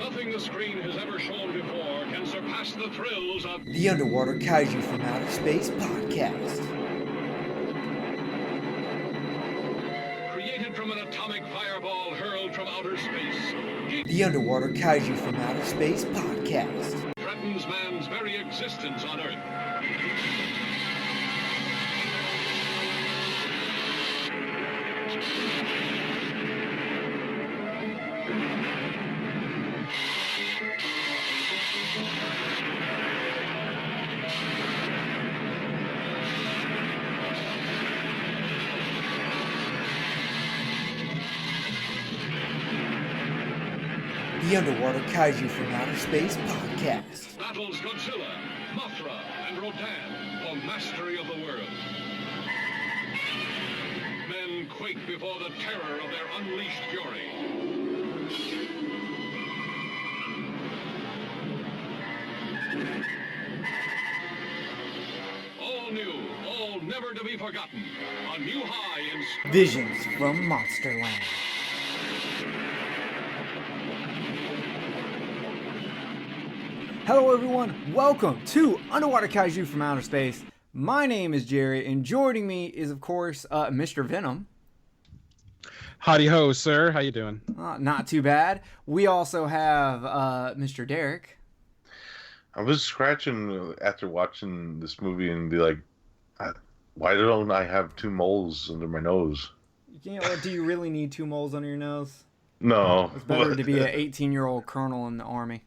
Nothing the screen has ever shown before can surpass the thrills of the Underwater Kaiju from Outer Space podcast. Created from an atomic fireball hurled from outer space, The Underwater Kaiju from Outer Space podcast. threatens man's very existence on Earth. The Underwater Kaiju from Outer Space podcast. Battles Godzilla, Mafia, and Rodan for mastery of the world. Men quake before the terror of their unleashed fury. All new, all never to be forgotten. A new high in Visions from Monsterland. Hello everyone, welcome to Underwater Kaiju from Outer Space. My name is Jerry, and joining me is, of course, Mr. Venom. Howdy ho, sir. How you doing? Not too bad. We also have Mr. Derek. I was scratching after watching this movie and be like, why don't I have two moles under my nose? You know, do you really need two moles under your nose? No. It's better to be an 18-year-old colonel in the army.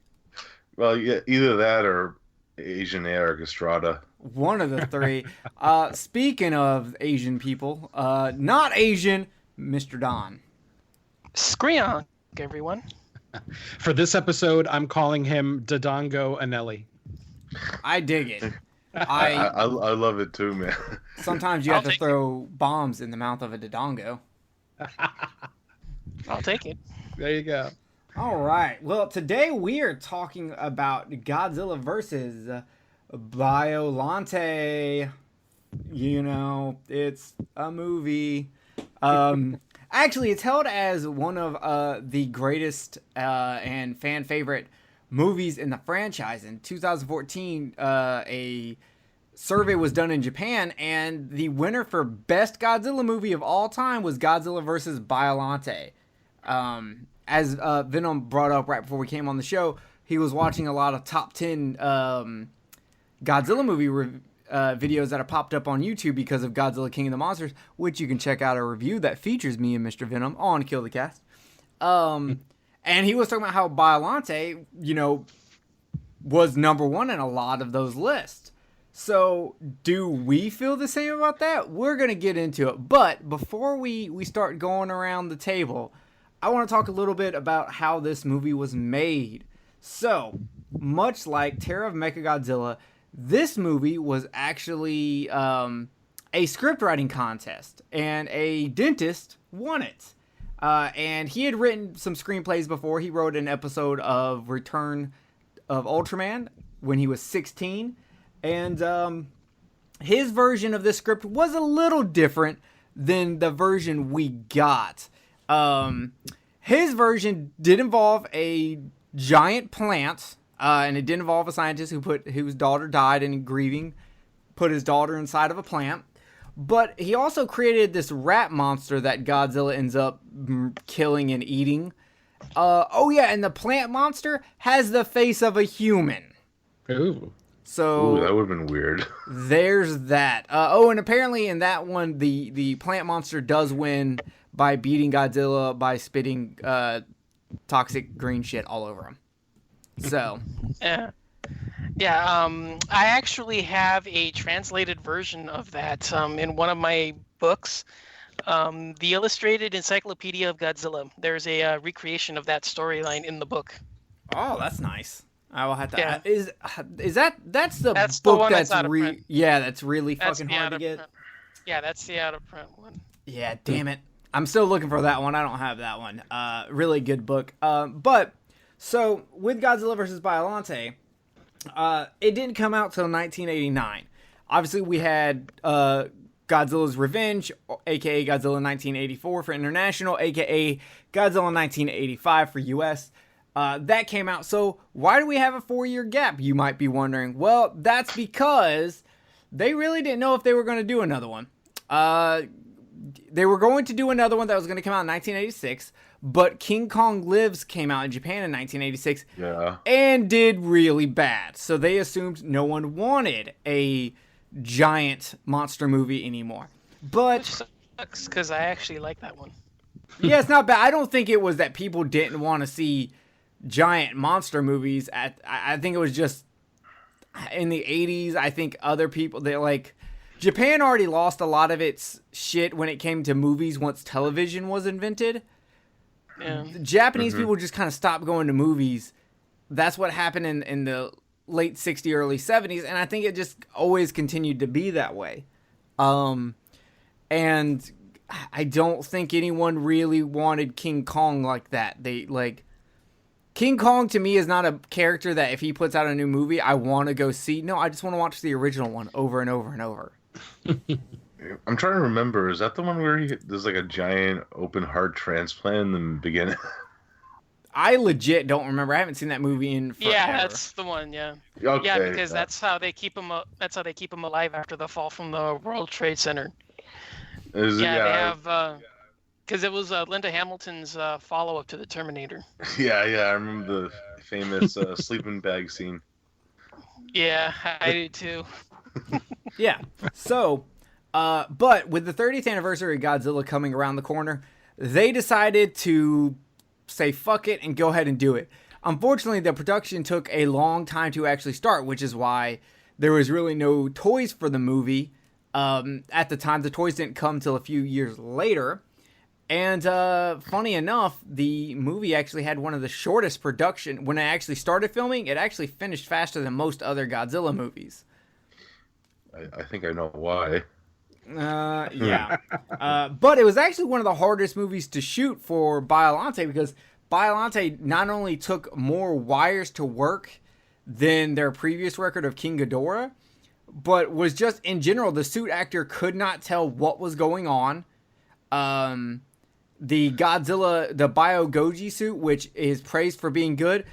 Well, yeah, either that or Asian Eric Estrada. One of the three. Speaking of Asian people, not Asian, Mr. Don. Screonk, everyone. For this episode, I'm calling him Dodongo Anelli. I dig it. I love it too, man. Sometimes you have to throw bombs in the mouth of a Dodongo. I'll take it. There you go. All right. Well, today we are talking about Godzilla vs. Biollante. You know, it's a movie. Actually, it's held as one of the greatest and fan favorite movies in the franchise. In 2014, a survey was done in Japan, and the winner for best Godzilla movie of all time was Godzilla vs. Biollante. As Venom brought up right before we came on the show, he was watching a lot of top 10 Godzilla movie videos that have popped up on YouTube because of Godzilla King of the Monsters, which you can check out a review that features me and Mr. Venom on Kill the Cast. And he was talking about how Biollante, you know, was number one in a lot of those lists. So, do we feel the same about that? We're going to get into it. But before we start going around the table, I want to talk a little bit about how this movie was made. So, much like Terror of Mechagodzilla, this movie was actually a script writing contest, and a dentist won it. And he had written some screenplays before. He wrote an episode of Return of Ultraman when he was 16, and his version of this script was a little different than the version we got. His version did involve a giant plant, and it did involve a scientist whose daughter died and grieving, put his daughter inside of a plant. But he also created this rat monster that Godzilla ends up killing and eating. And the plant monster has the face of a human. Ooh. Ooh, that would have been weird. There's that. And apparently in that one, the plant monster does win by beating Godzilla by spitting toxic green shit all over him. So. I actually have a translated version of that in one of my books, the Illustrated Encyclopedia of Godzilla. There's a recreation of that storyline in the book. Oh, that's nice. I will have to. Yeah. That's the That's book the one that's that's out of print. that's really That's fucking the hard to out of get. print. Yeah, that's the out of print one. Yeah, damn it. I'm still looking for that one. I don't have that one. Really good book. But so with Godzilla vs. Biollante, it didn't come out till 1989. Obviously, we had Godzilla's Revenge, aka Godzilla 1984 for international, aka Godzilla 1985 for US. That came out. So why do we have a 4-year gap, you might be wondering? Well, that's because they really didn't know if they were going to do another one. They were going to do another one that was going to come out in 1986, but King Kong Lives came out in Japan in 1986 and did really bad. So they assumed no one wanted a giant monster movie anymore. But Which sucks, because I actually like that one. yeah, it's not bad. I don't think it was that people didn't want to see giant monster movies. I think it was just in the 80s, I think other people, they like... Japan already lost a lot of its shit when it came to movies once television was invented. Yeah. The Japanese people just kind of stopped going to movies. That's what happened in the late 60s, early 70s, and I think it just always continued to be that way. And I don't think anyone really wanted King Kong like that. King Kong to me is not a character that if he puts out a new movie, I want to go see. No, I just want to watch the original one over and over and over. I'm trying to remember. Is that the one where there's like a giant open heart transplant in the beginning? I legit don't remember. I haven't seen that movie in forever. Yeah, that's the one. Yeah. Okay, Yeah, because that's how they keep him. That's how they keep him alive after the fall from the World Trade Center. They have. Because it was Linda Hamilton's follow-up to the Terminator. Yeah, I remember the famous sleeping bag scene. Yeah, I do too. Yeah. So, but with the 30th anniversary of Godzilla coming around the corner, they decided to say fuck it and go ahead and do it. Unfortunately, the production took a long time to actually start, which is why there was really no toys for the movie. At the time, the toys didn't come till a few years later. And funny enough, the movie actually had one of the shortest production. When I actually started filming, it actually finished faster than most other Godzilla movies. I think I know why. Yeah. But it was actually one of the hardest movies to shoot for Biollante because Biollante not only took more wires to work than their previous record of King Ghidorah, but was just, in general, the suit actor could not tell what was going on. The Godzilla, the Bio-Goji suit, which is praised for being good,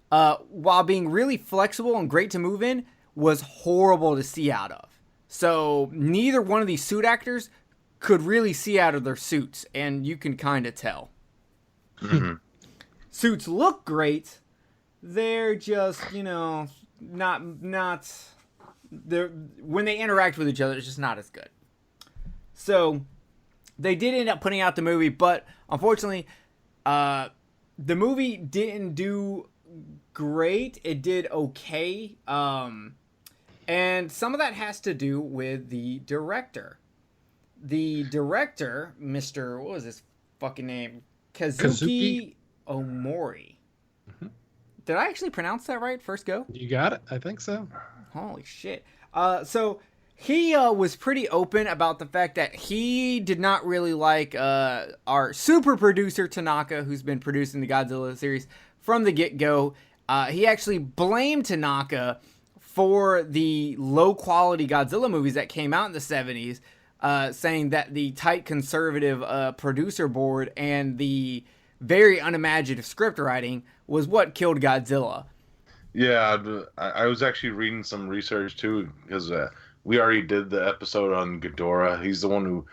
while being really flexible and great to move in, was horrible to see out of. So neither one of these suit actors could really see out of their suits, and you can kind of tell. Mm-hmm. Suits look great. They're just, not they're, when they interact with each other, it's just not as good. So they did end up putting out the movie, but unfortunately, the movie didn't do great. It did okay. And some of that has to do with the director. The director, Mr. What was his fucking name? Kazuki Omori. Mm-hmm. Did I actually pronounce that right? First go? You got it. I think so. Holy shit. So he was pretty open about the fact that he did not really like our super producer Tanaka, who's been producing the Godzilla series from the get-go. He actually blamed Tanaka for the low-quality Godzilla movies that came out in the 70s, saying that the tight conservative producer board and the very unimaginative script writing was what killed Godzilla. Yeah, I was actually reading some research too, because we already did the episode on Ghidorah. He's the one who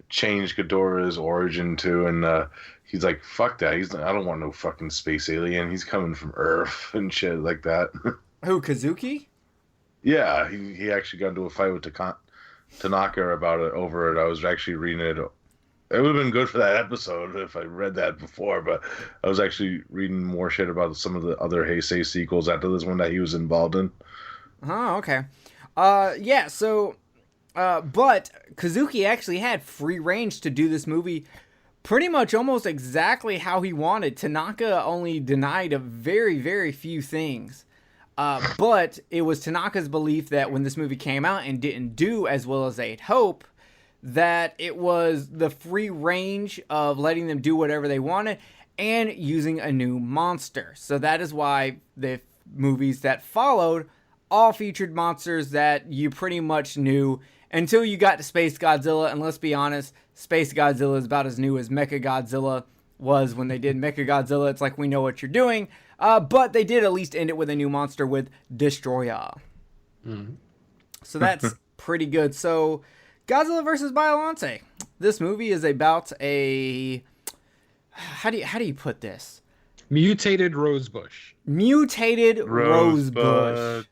changed Ghidorah's origin too, and he's like, fuck that. I don't want no fucking space alien. He's coming from Earth and shit like that. Who, Kazuki? Yeah, he actually got into a fight with Tanaka about it over it. I was actually reading it. It would have been good for that episode if I read that before, but I was actually reading more shit about some of the other Heisei sequels after this one that he was involved in. Oh, okay. Yeah, so, but Kazuki actually had free range to do this movie pretty much almost exactly how he wanted. Tanaka only denied a very, very few things. But it was Tanaka's belief that when this movie came out and didn't do as well as they'd hope, that it was the free range of letting them do whatever they wanted and using a new monster. So that is why the movies that followed all featured monsters that you pretty much knew until you got to Space Godzilla. And let's be honest, Space Godzilla is about as new as Mechagodzilla. was when they did Mechagodzilla. It's like, we know what you're doing. But they did at least end it with a new monster with Destroya. So that's pretty good. So Godzilla vs. Biollante. This movie is about a... How do you put this? Mutated rosebush. Mutated rosebush.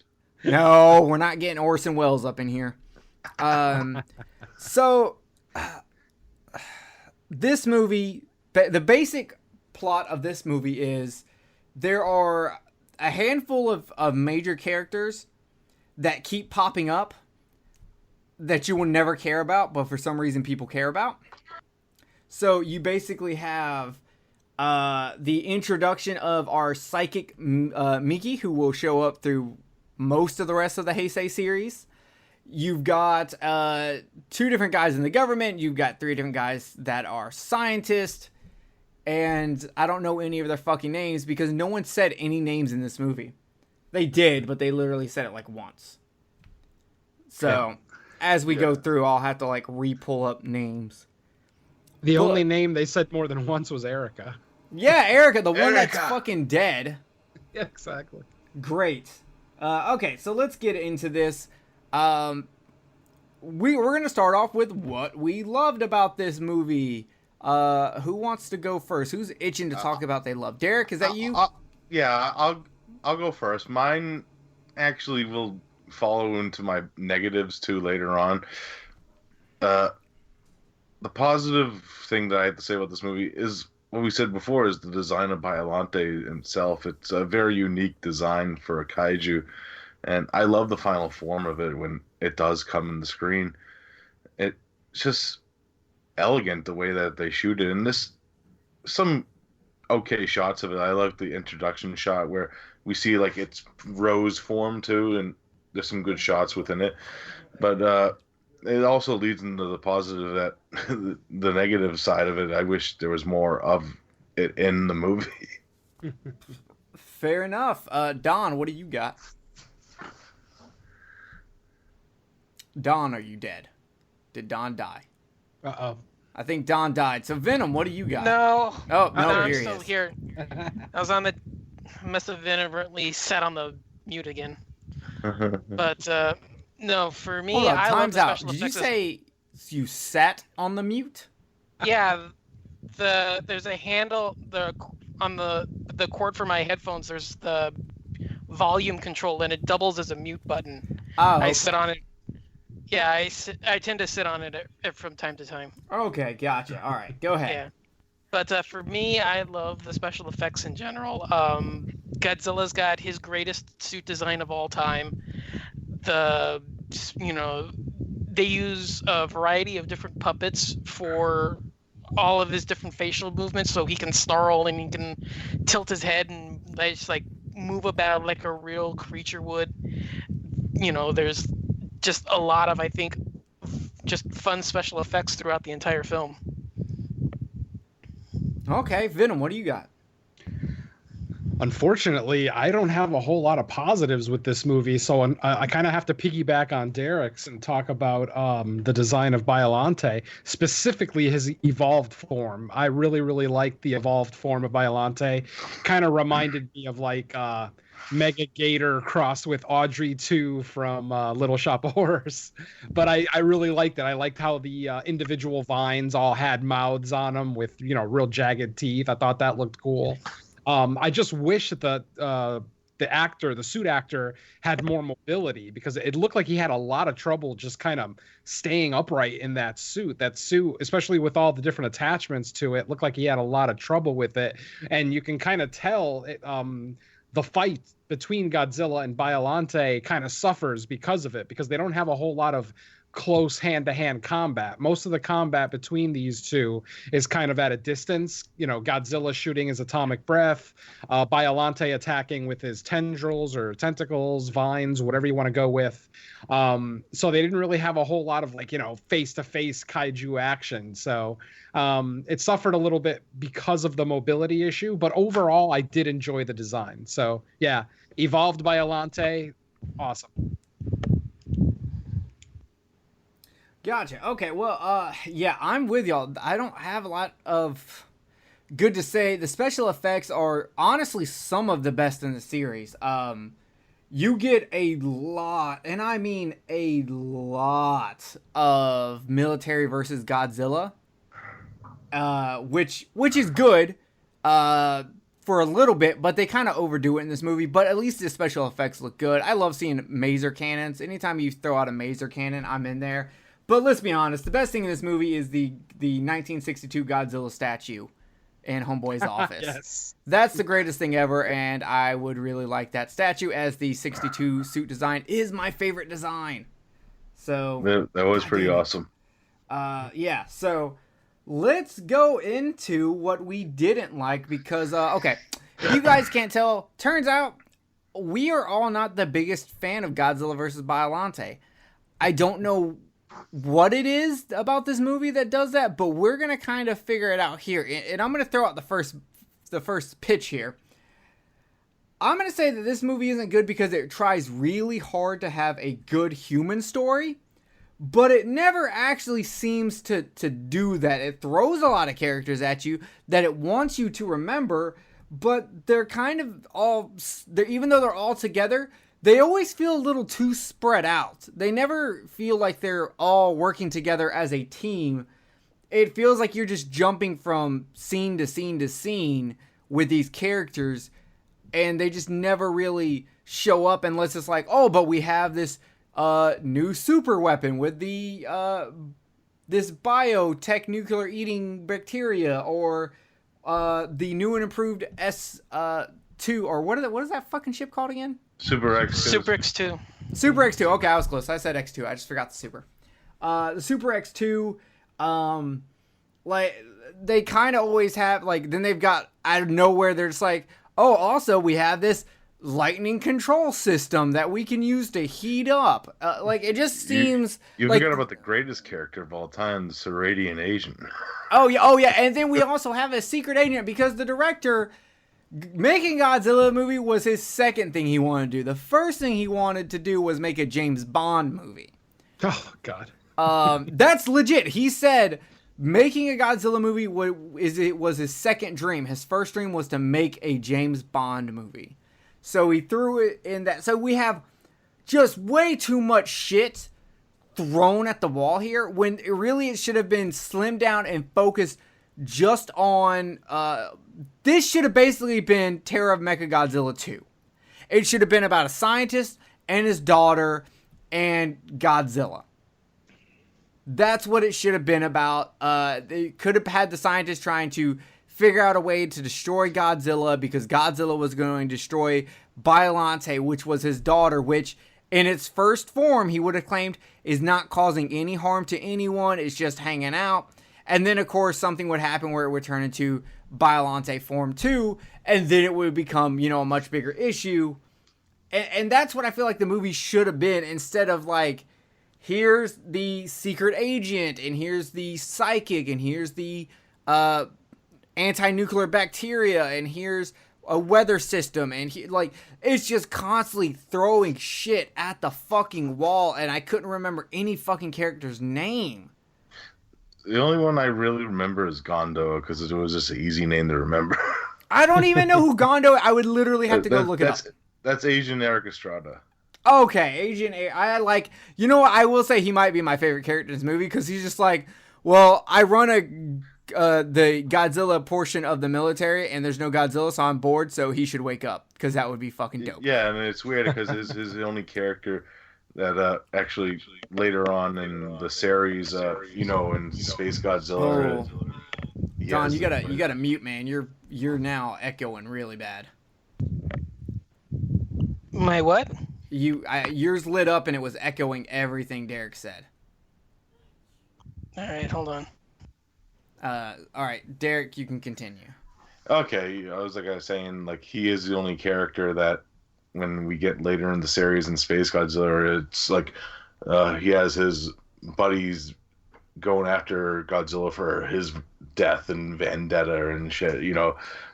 No, we're not getting Orson Welles up in here. So this movie, the basic plot of this movie is there are a handful of major characters that keep popping up that you will never care about, but for some reason people care about. So you basically have the introduction of our psychic Miki, who will show up through most of the rest of the Heisei series. You've got 2 different guys in the government. You've got 3 different guys that are scientists. And I don't know any of their fucking names because no one said any names in this movie. They did, but they literally said it like once. So as we go through, I'll have to like re-pull up names. The only name they said more than once was Erica. Yeah, Erica, the one that's fucking dead. Yeah, exactly. Great. Okay, so let's get into this. We're going to start off with what we loved about this movie. Who wants to go first? Who's itching to talk about they love? Derek, is that you? I'll go first. Mine actually will follow into my negatives too later on. The positive thing that I have to say about this movie is what we said before, is the design of Biollante himself. It's a very unique design for a kaiju, and I love the final form of it when it does come in the screen. It's just elegant the way that they shoot it, and some okay shots of it. I like the introduction shot where we see like its rose form too, and there's some good shots within it. But it also leads into the positive, that the negative side of it, I wish there was more of it in the movie. Fair enough. Don, what do you got? Don, are you dead? Did Don die? Uh-oh. I think Don died. So Venom, what do you got? No. Oh, no, I'm here he still is. here. I was on the... Must have inadvertently sat on the mute again. But, no, for me, Hold on, I love time's the out. special Did you effects. say you sat on the mute? Yeah, there's a handle on the cord for my headphones. There's the volume control, and it doubles as a mute button. Oh, okay. I sit on it. Yeah, I tend to sit on it from time to time. Okay, gotcha. All right, go ahead. Yeah, but for me, I love the special effects in general. Godzilla's got his greatest suit design of all time. They use a variety of different puppets for all of his different facial movements, so he can snarl and he can tilt his head and just like move about like a real creature would. There's just a lot of, I think, just fun special effects throughout the entire film. Okay, Venom, what do you got? Unfortunately, I don't have a whole lot of positives with this movie, so I kind of have to piggyback on Derek's and talk about the design of Biollante, specifically his evolved form. I really, really like the evolved form of Biollante. Kind of reminded me of like Mega Gator crossed with Audrey 2 from Little Shop of Horrors. But I really liked it. I liked how the individual vines all had mouths on them with, real jagged teeth. I thought that looked cool. I just wish that the suit actor, had more mobility, because it looked like he had a lot of trouble just kind of staying upright in that suit. That suit, especially with all the different attachments to it, looked like he had a lot of trouble with it. And you can kind of tell the fight between Godzilla and Biollante kind of suffers because of it, because they don't have a whole lot of close hand-to-hand combat. Most of the combat between these two is kind of at a distance. Godzilla shooting his atomic breath, Biollante attacking with his tendrils or tentacles, vines, whatever you want to go with. So they didn't really have a whole lot of face-to-face kaiju action. So it suffered a little bit because of the mobility issue, but overall I did enjoy the design. So yeah, evolved Biollante, awesome. Gotcha. Okay, well, yeah, I'm with y'all. I don't have a lot of good to say. The special effects are honestly some of the best in the series. You get a lot, and I mean a lot, of military versus Godzilla, which is good for a little bit, but they kind of overdo it in this movie. But at least the special effects look good. I love seeing maser cannons. Anytime you throw out a maser cannon, I'm in there. But let's be honest, the best thing in this movie is the 1962 Godzilla statue in Homeboy's office. Yes. That's the greatest thing ever, and I would really like that statue, as the 62 suit design is my favorite design. So That was pretty awesome. yeah, so let's go into what we didn't like, because okay, if you guys can't tell, turns out we are all not the biggest fan of Godzilla vs. Biollante. I don't know what it is about this movie that does that, but we're gonna kind of figure it out here, and I'm gonna throw out the first pitch here. I'm gonna say that this movie isn't good because it tries really hard to have a good human story, but it never actually seems to do that. It throws a lot of characters at you that it wants you to remember, but they're kind of even though they're all together, they always feel a little too spread out. They never feel like they're all working together as a team. It feels like you're just jumping from scene to scene to scene with these characters, and they just never really show up unless it's like, oh, but we have this new super weapon with the this biotech nuclear eating bacteria, or the new and improved S2, or what is that fucking ship called again? Super X2. Super X2. Super X2. Okay, I was close. I said X2. I just forgot the super. The Super X2, like, they kind of always have, like, then they've got, out of nowhere, they're just like, oh, also, we have this lightning control system that we can use to heat up. Like, it just seems you like... forgot about the greatest character of all time, the Seradian agent. Oh, yeah, and then we also have a secret agent, because the director... Making Godzilla movie was his second thing he wanted to do. The first thing he wanted to do was make a James Bond movie. Oh, God. That's legit. He said making a Godzilla movie was his second dream. His first dream was to make a James Bond movie. So he threw it in that. So we have just way too much shit thrown at the wall here, when it should have been slimmed down and focused just on... this should have basically been Terror of Mechagodzilla 2. It should have been about a scientist and his daughter and Godzilla. That's what it should have been about. They could have had the scientist trying to figure out a way to destroy Godzilla, because Godzilla was going to destroy Biollante, which was his daughter, which in its first form he would have claimed is not causing any harm to anyone. It's just hanging out. And then, of course, something would happen where it would turn into Biollante Form 2, and then it would become, a much bigger issue. And that's what I feel like the movie should have been, instead of, like, here's the secret agent, and here's the psychic, and here's the anti-nuclear bacteria, and here's a weather system, and it's just constantly throwing shit at the fucking wall, and I couldn't remember any fucking character's name. The only one I really remember is Gondo, because it was just an easy name to remember. I don't even know who Gondo is. I would literally have to go look it up. That's Asian Eric Estrada. Okay, I like... You know what? I will say he might be my favorite character in this movie, because he's just like, well, I run the Godzilla portion of the military, and there's no Godzilla, so I'm bored, so he should wake up, because that would be fucking dope. Yeah, and it's weird, because his the only character... that actually later on in the series, in Space Godzilla. Don, you gotta mute, man. You're now echoing really bad. My what? Yours lit up and it was echoing everything Derek said. All right, hold on. All right, Derek, you can continue. Okay, I was saying, he is the only character that, when we get later in the series in Space Godzilla, it's like he has his buddies going after Godzilla for his death and vendetta and shit,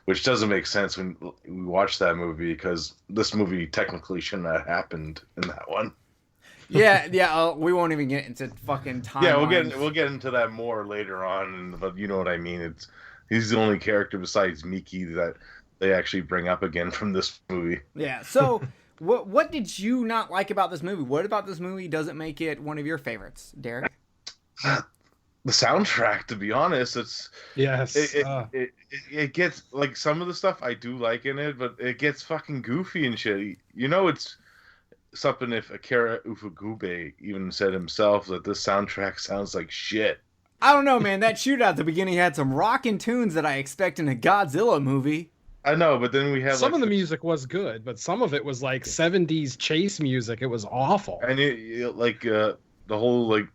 which doesn't make sense when we watch that movie, because this movie technically shouldn't have happened in that one. Yeah, we won't even get into fucking time. Yeah, we'll get into that more later on, but you know what I mean. He's the only character besides Miki that they actually bring up again from this movie. Yeah. So, what did you not like about this movie? What about this movie doesn't make it one of your favorites, Derek? The soundtrack, to be honest, it gets like some of the stuff I do like in it, but it gets fucking goofy and shit. You know, it's something if Akira Ifukube even said himself that this soundtrack sounds like shit. I don't know, man. That shootout at the beginning had some rockin' tunes that I expect in a Godzilla movie. I know, but then we have some of the music was good, but some of it was like 70s chase music. It was awful. And the whole like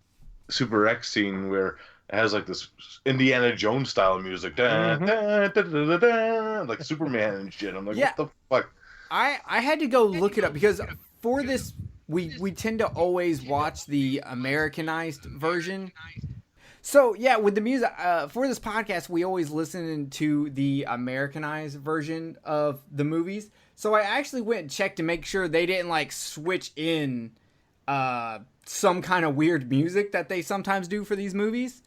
Super X scene where it has like this Indiana Jones style music, like Superman and shit. I'm like, what the fuck? I had to go look it up because for this we tend to always watch the Americanized version. So yeah, with the music for this podcast, we always listen to the Americanized version of the movies. So I actually went and checked to make sure they didn't like switch in some kind of weird music that they sometimes do for these movies.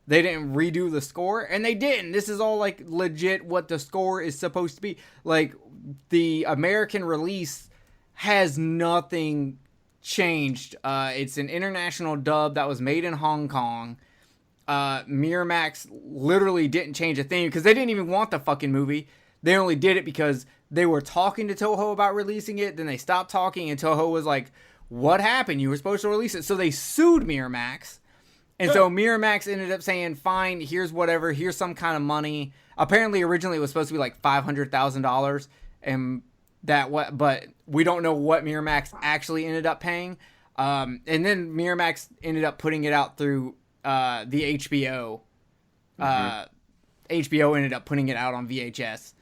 They didn't redo the score, and they didn't. This is all like legit what the score is supposed to be. Like the American release has nothing changed. It's an international dub that was made in Hong Kong. Miramax literally didn't change a thing because they didn't even want the fucking movie. They only did it because they were talking to Toho about releasing it. Then they stopped talking and Toho was like, what happened? You were supposed to release it. So they sued Miramax. And so Miramax ended up saying, fine, here's whatever. Here's some kind of money. Apparently, originally it was supposed to be like $500,000. But we don't know what Miramax actually ended up paying. And then Miramax ended up putting it out through the HBO. HBO ended up putting it out on VHS.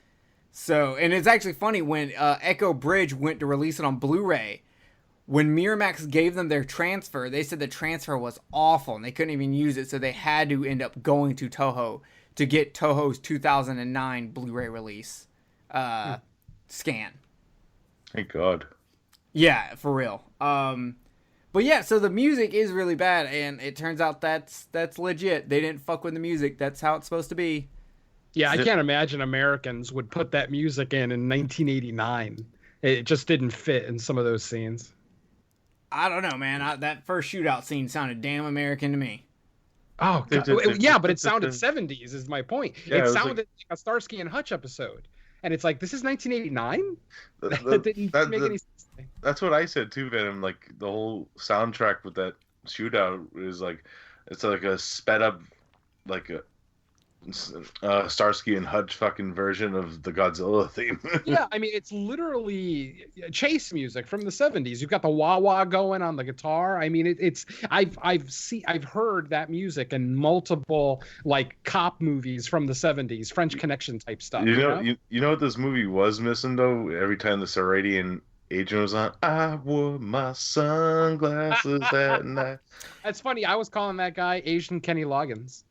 So, and it's actually funny when Echo Bridge went to release it on Blu-ray. When Miramax gave them their transfer, they said the transfer was awful and they couldn't even use it, so they had to end up going to Toho to get Toho's 2009 Blu-ray release scan. Thank God. Yeah, for real. But yeah, so the music is really bad, and it turns out that's legit. They didn't fuck with the music. That's how it's supposed to be. Yeah, I can't imagine Americans would put that music in 1989. It just didn't fit in some of those scenes. I don't know, man. That first shootout scene sounded damn American to me. Oh, God. Yeah, but it sounded 70s is my point. Yeah, it sounded like a Starsky and Hutch episode. And it's like, this is 1989? That didn't make any sense. That's what I said too, Venom. Like the whole soundtrack with that shootout is like, it's like a sped up, like a Starsky and Hutch fucking version of the Godzilla theme. Yeah, I mean, it's literally chase music from the 70s. You've got the wah wah going on the guitar. I mean, I've heard that music in multiple like cop movies from the 70s, French Connection type stuff. You know what this movie was missing though? Every time the Serradian agent was on, I wore my sunglasses that night. That's funny. I was calling that guy Asian Kenny Loggins.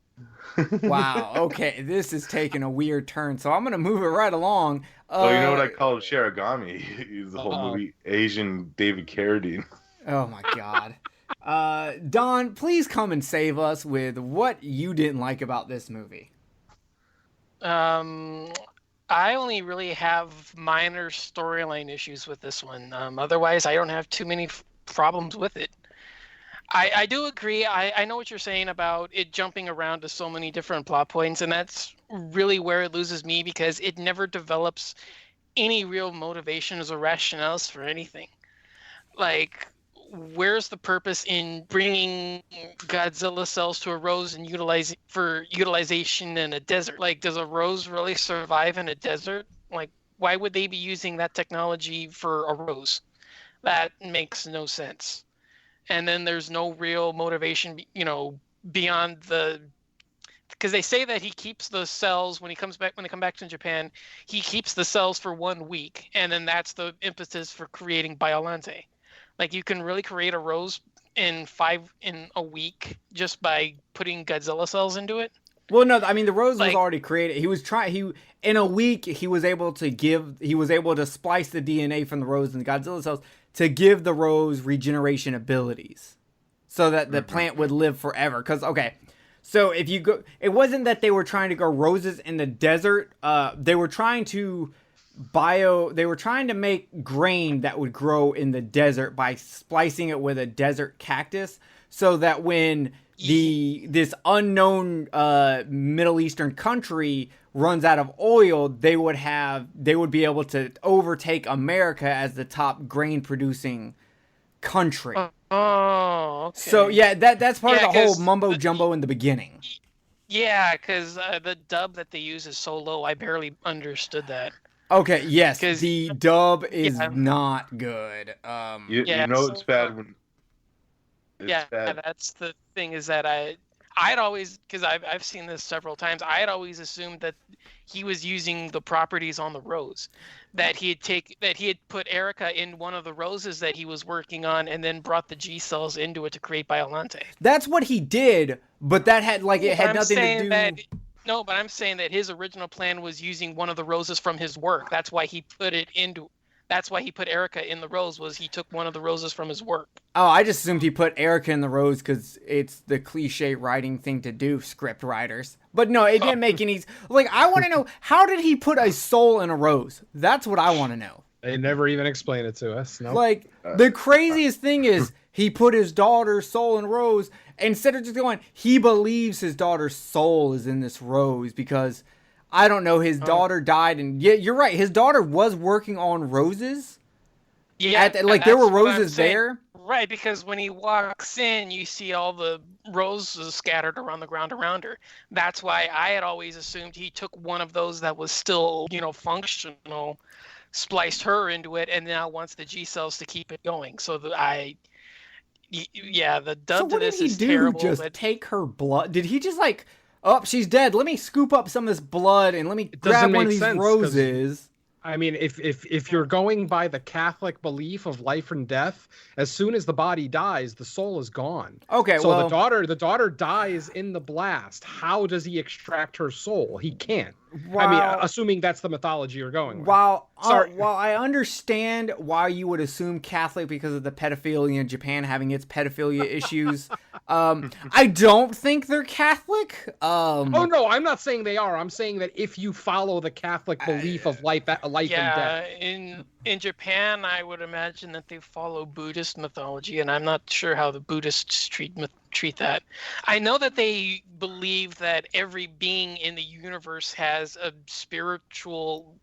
Wow. Okay, this is taking a weird turn, so I'm gonna move it right along. Oh, you know what I called Shiragami? He's the whole movie Asian David Carradine. Oh my God. Don, please come and save us with what you didn't like about this movie. I only really have minor storyline issues with this one. Otherwise, I don't have too many problems with it. I do agree. I know what you're saying about it jumping around to so many different plot points, and that's really where it loses me because it never develops any real motivations or rationales for anything. Like, where's the purpose in bringing Godzilla cells to a rose and utilization in a desert? Like, does a rose really survive in a desert? Like, why would they be using that technology for a rose? That makes no sense. And then there's no real motivation, beyond because they say that he keeps the cells when they come back to Japan, he keeps the cells for 1 week, and then that's the impetus for creating Biollante. Like, you can really create a rose in a week just by putting Godzilla cells into it. Well, no, I mean the rose was already created. In a week he was able to splice the DNA from the rose and the Godzilla cells to give the rose regeneration abilities, so that the plant would live forever. So if you go, it wasn't that they were trying to grow roses in the desert. They were trying to they were trying to make grain that would grow in the desert by splicing it with a desert cactus, so that when this unknown Middle Eastern country runs out of oil, they would be able to overtake America as the top grain producing country. Oh, okay. So yeah, that's part of the whole mumbo jumbo in the beginning. Yeah, because the dub that they use is so low, I barely understood that. Okay, yes, the dub is not good. You know it's bad when. Bad. That's the thing, is that I'd always, because I've seen this several times, I had always assumed that he was using the properties on the rose, that he had put Erica in one of the roses that he was working on, and then brought the G cells into it to create Biollante. That's what he did, but that had nothing to do. No, but I'm saying that his original plan was using one of the roses from his work. That's why he put Erica in the rose, was he took one of the roses from his work. Oh, I just assumed he put Erica in the rose because it's the cliche writing thing to do, script writers. But no, it didn't make any... Like, I want to know, how did he put a soul in a rose? That's what I want to know. They never even explain it to us. No. Like, the craziest thing is, he put his daughter's soul in a rose, instead of just going, he believes his daughter's soul is in this rose because... I don't know, his daughter died, and yeah, you're right, his daughter was working on roses. Yeah, there were roses there. Right, because when he walks in, you see all the roses scattered around the ground around her. That's why I had always assumed he took one of those that was still, functional, spliced her into it, and now wants the G cells to keep it going. So the dub to this is terrible. Just take her blood? Did he just oh, she's dead. Let me scoop up some of this blood and let me grab one of these roses. I mean, if you're going by the Catholic belief of life and death, as soon as the body dies, the soul is gone. Okay, so the daughter dies in the blast. How does he extract her soul? He can't. I mean, assuming that's the mythology you're going with. While I understand why you would assume Catholic because of the pedophilia in Japan having its pedophilia issues, I don't think they're Catholic. Oh no, I'm not saying they are. I'm saying that if you follow the Catholic belief of life and death. In Japan, I would imagine that they follow Buddhist mythology, and I'm not sure how the Buddhists treat that. I know that they believe that every being in the universe has a spiritual,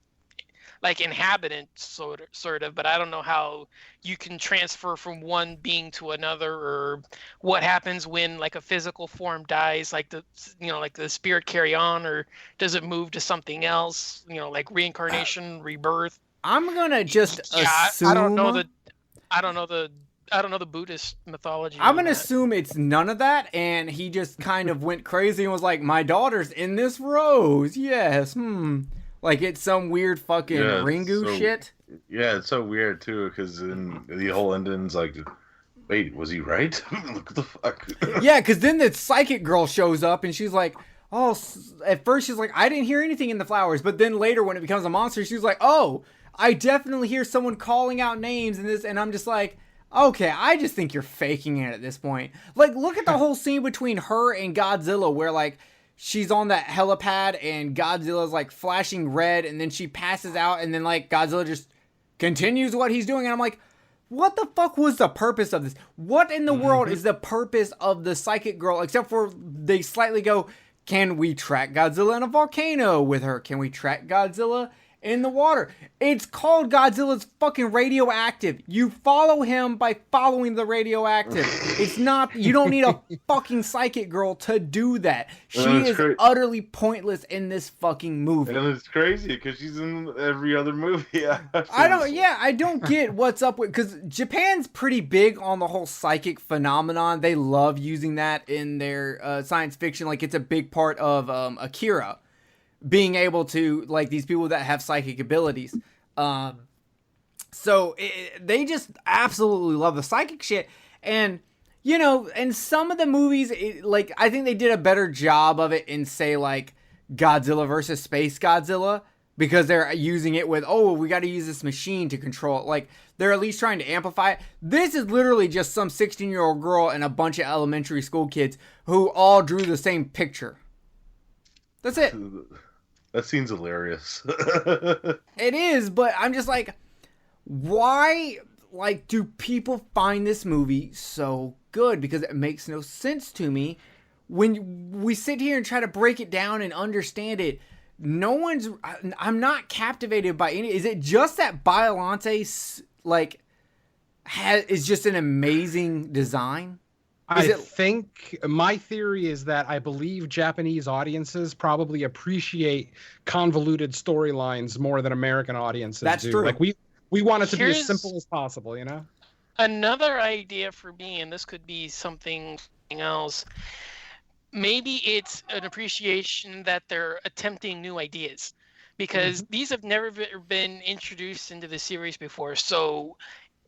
inhabitant sort of, but I don't know how you can transfer from one being to another, or what happens when a physical form dies, the spirit carry on, or does it move to something else, like reincarnation, rebirth. I'm gonna just assume. I don't know the Buddhist mythology. I'm gonna assume it's none of that, and he just kind of went crazy and was like, "My daughter's in this rose." Yes. Like it's some weird fucking Ringu shit. Yeah, it's so weird too, because the whole ending's like, wait, was he right? What the fuck? Yeah, because then the psychic girl shows up and she's like, oh, at first she's like, I didn't hear anything in the flowers, but then later when it becomes a monster, she's like, oh, I definitely hear someone calling out names in this, and I'm just like, okay, I just think you're faking it at this point. Like, look at the whole scene between her and Godzilla where, she's on that helipad and Godzilla's, flashing red, and then she passes out, and then, Godzilla just continues what he's doing, and I'm like, what the fuck was the purpose of this? What in the world is the purpose of the psychic girl, except for they slightly go, can we track Godzilla in a volcano with her? Can we track Godzilla in the water? It's called Godzilla's fucking radioactive. You follow him by following the radioactive. It's not, you don't need a fucking psychic girl to do that. She is utterly pointless in this fucking movie. And it's crazy because she's in every other movie. I don't get what's up with, because Japan's pretty big on the whole psychic phenomenon. They love using that in their science fiction. It's a big part of Akira. Being able to, these people that have psychic abilities. So they just absolutely love the psychic shit. And, in some of the movies, I think they did a better job of it in, say, Godzilla versus Space Godzilla. because they're using it with, oh, we got to use this machine to control it. Like, they're at least trying to amplify it. This is literally just some 16-year-old girl and a bunch of elementary school kids who all drew the same picture. That's it. That seems hilarious. It is, but I'm just like, why, like, do people find this movie so good? Because it makes no sense to me. When we sit here and try to break it down and understand it, I'm not captivated by any. Is it just that Biollante, like, is just an amazing design? I think my theory is that I believe Japanese audiences probably appreciate convoluted storylines more than American audiences do. That's true. Like, we want it to be as simple as possible, you know? Another idea for me, and this could be something else, maybe it's an appreciation that they're attempting new ideas, because these have never been introduced into the series before. So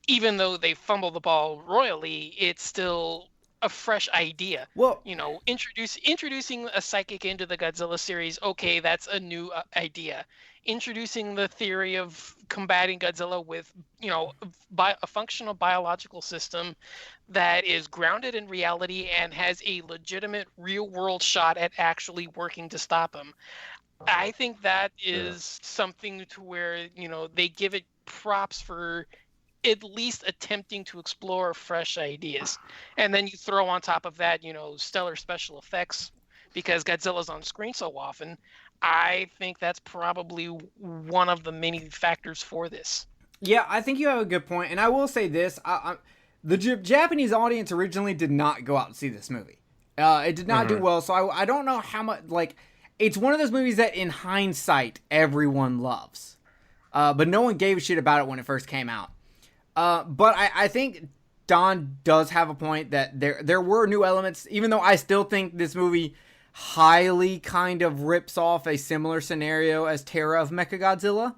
even though they fumble the ball royally, it's still a fresh idea. Well, you know, introducing a psychic into the Godzilla series, okay, that's a new idea. Introducing the theory of combating Godzilla with, you know, a functional biological system that is grounded in reality and has a legitimate real-world shot at actually working to stop him. I think that is something to where, you know, they give it props for at least attempting to explore fresh ideas. And then you throw on top of that, you know, stellar special effects, because Godzilla's on screen so often. I think that's probably one of the many factors for this. Yeah, I think you have a good point. And I will say this. The Japanese audience originally did not go out and see this movie. It did not do well, so I don't know how much, like, it's one of those movies that in hindsight everyone loves. But no one gave a shit about it when it first came out. But I think Don does have a point that there were new elements, even though I still think this movie highly kind of rips off a similar scenario as Terror of Mechagodzilla.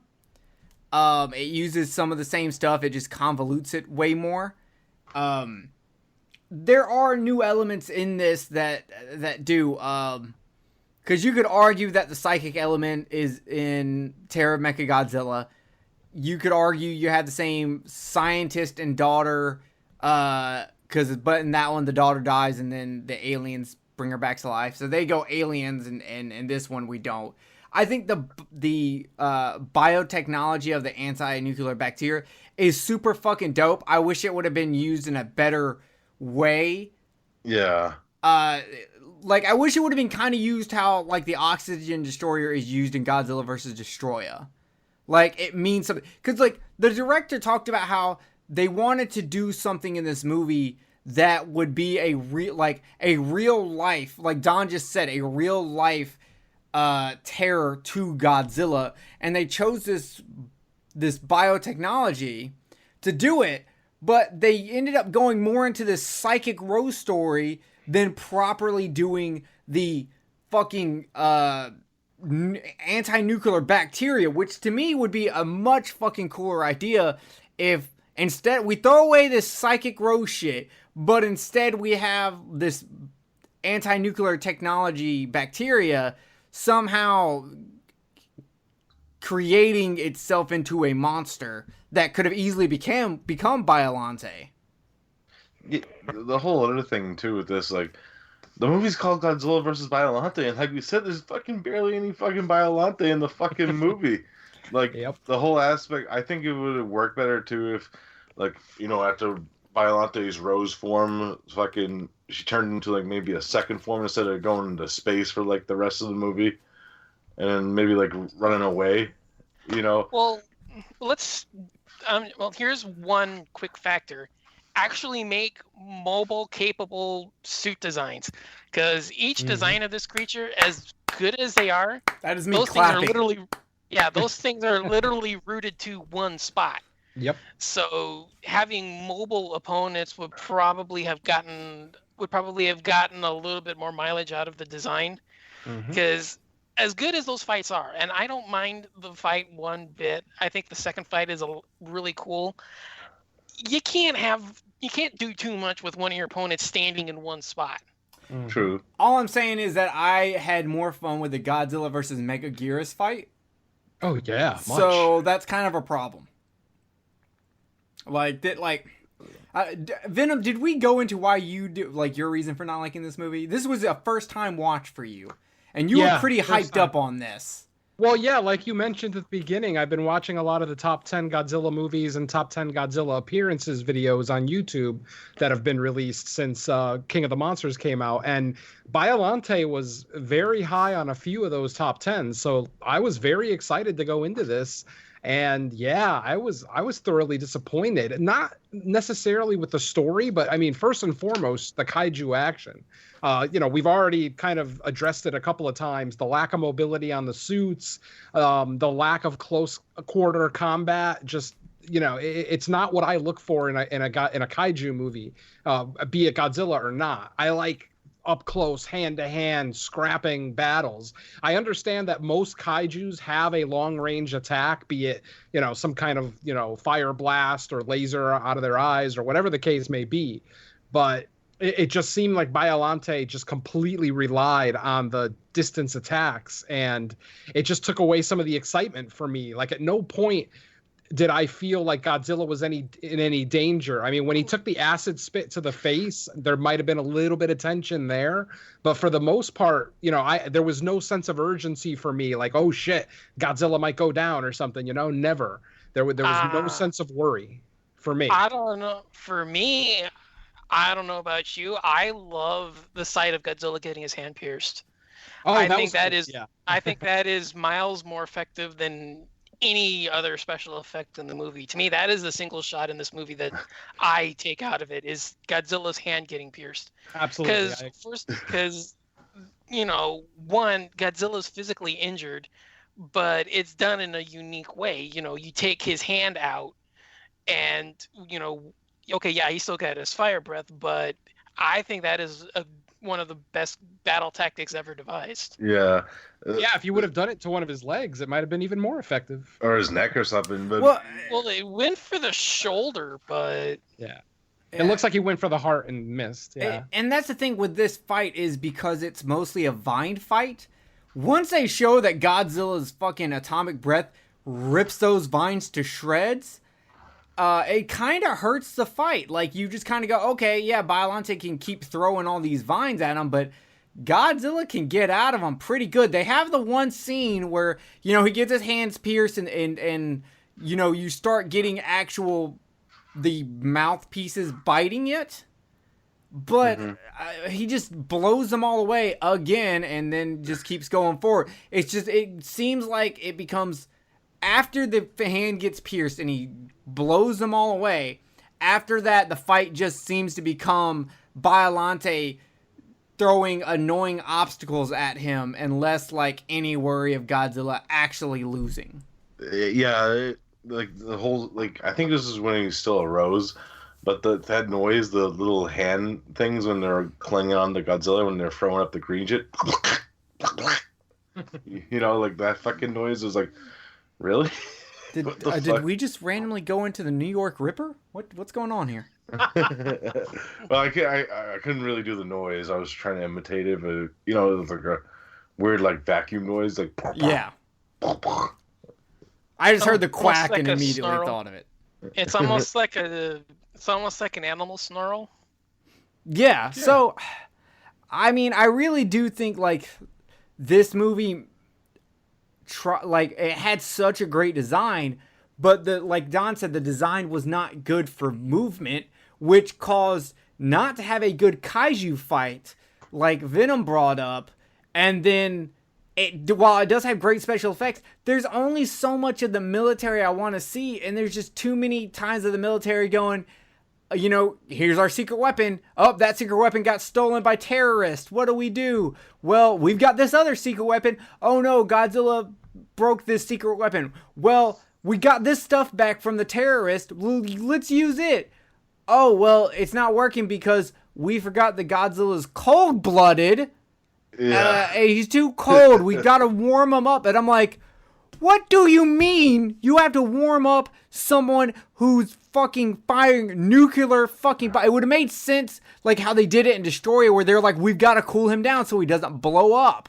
It uses some of the same stuff, it just convolutes it way more. There are new elements in this that do, because you could argue that the psychic element is in Terror of Mechagodzilla. You could argue you had the same scientist and daughter, but in that one the daughter dies and then the aliens bring her back to life. So they go aliens, and in this one we don't. I think the biotechnology of the anti-nuclear bacteria is super fucking dope. I wish it would have been used in a better way. Yeah. Like, I wish it would have been kind of used how, like, the oxygen destroyer is used in Godzilla vs. Destroyer. Like, it means something. Because, like, the director talked about how they wanted to do something in this movie that would be a real life, like Don just said, a real life terror to Godzilla. And they chose this biotechnology to do it, but they ended up going more into this psychic rose story than properly doing the fucking anti-nuclear bacteria, which to me would be a much fucking cooler idea if instead we throw away this psychic rose shit, but instead we have this anti-nuclear technology bacteria somehow creating itself into a monster that could have easily become Biollante. Yeah, the whole other thing too with this, like, the movie's called Godzilla vs. Biollante, and like we said, there's fucking barely any fucking Biollante in the fucking movie. Like, the whole aspect, I think it would have worked better too if, like, you know, after Biollante's rose form, fucking, she turned into, like, maybe a second form instead of going into space for, like, the rest of the movie, and then maybe, like, running away, you know? Well, here's one quick factor. Actually make mobile capable suit designs, because each design of this creature, as good as they are, that is me those clapping. things are literally those things are literally rooted to one spot. Yep. So having mobile opponents would probably have gotten a little bit more mileage out of the design, because as good as those fights are, and I don't mind the fight one bit, I think the second fight is really cool. You can't do too much with one of your opponents standing in one spot. True. All I'm saying is that I had more fun with the Godzilla versus Megaguirus fight. Oh yeah, much. So that's kind of a problem. Like that, Venom. Did we go into why you do like your reason for not liking this movie? This was a first time watch for you, and you were pretty hyped up on this. Well, yeah, like you mentioned at the beginning, I've been watching a lot of the top 10 Godzilla movies and top 10 Godzilla appearances videos on YouTube that have been released since King of the Monsters came out. And Biollante was very high on a few of those top 10s. So I was very excited to go into this. And yeah, I was thoroughly disappointed. Not necessarily with the story, but I mean, first and foremost, the kaiju action. We've already kind of addressed it a couple of times. The lack of mobility on the suits, the lack of close quarter combat. Just it's not what I look for in a kaiju movie, be it Godzilla or not. I like up close, hand-to-hand, scrapping battles. I understand that most kaijus have a long-range attack, be it, some kind of, fire blast or laser out of their eyes or whatever the case may be. But it just seemed like Biollante just completely relied on the distance attacks, and it just took away some of the excitement for me. Like, at no point did I feel like Godzilla was in any danger. I mean, when he took the acid spit to the face, there might have been a little bit of tension there, but for the most part, there was no sense of urgency for me. Like, oh shit, Godzilla might go down or something. Never. There was no sense of worry for me. I don't know. For me, I don't know about you. I love the sight of Godzilla getting his hand pierced. Oh, I think that is miles more effective than any other special effect in the movie. To me, that is the single shot in this movie that I take out of it, is Godzilla's hand getting pierced. Absolutely. Because one, Godzilla's physically injured, but it's done in a unique way. You take his hand out and, okay, yeah, he still got his fire breath, but I think that is one of the best battle tactics ever devised. Yeah. Yeah, if you would have done it to one of his legs, it might have been even more effective. Or his neck or something. But well, they went for the shoulder, but yeah. It looks like he went for the heart and missed. Yeah. And that's the thing with this fight, is because it's mostly a vine fight. Once they show that Godzilla's fucking atomic breath rips those vines to shreds, it kind of hurts the fight. Like, you just kind of go, okay, yeah, Biollante can keep throwing all these vines at him, but Godzilla can get out of them pretty good. They have the one scene where, he gets his hands pierced and you start getting the mouthpieces biting it. But he just blows them all away again and then just keeps going forward. It seems like it becomes, after the hand gets pierced and he blows them all away, after that, the fight just seems to become Biollante throwing annoying obstacles at him and less like any worry of Godzilla actually losing. Yeah, like the whole, I think this is when he still arose, but that noise, the little hand things when they're clinging on to Godzilla, when they're throwing up the green shit, that fucking noise was like, really? Did we just randomly go into the New York Ripper? What's going on here? Well, I couldn't really do the noise. I was trying to imitate it, but it was like a weird vacuum noise, yeah. I just heard the quack and immediately thought of it. It's almost like an animal snarl. Yeah. So, I mean, I really do think this movie, it had such a great design, but like Don said, the design was not good for movement, which caused not to have a good kaiju fight, like Venom brought up. And then, while it does have great special effects, there's only so much of the military I want to see, and there's just too many times of the military going, here's our secret weapon. Oh, that secret weapon got stolen by terrorists. What do we do? Well, we've got this other secret weapon. Oh no, Godzilla broke this secret weapon. Well, we got this stuff back from the terrorist. Let's use it. Oh, well, it's not working because we forgot that Godzilla's cold-blooded. Yeah. He's too cold. We gotta warm him up. And I'm like, what do you mean you have to warm up someone who's fucking firing nuclear fucking... It would have made sense, like how they did it in Destroyer, where they're like, we've got to cool him down so he doesn't blow up.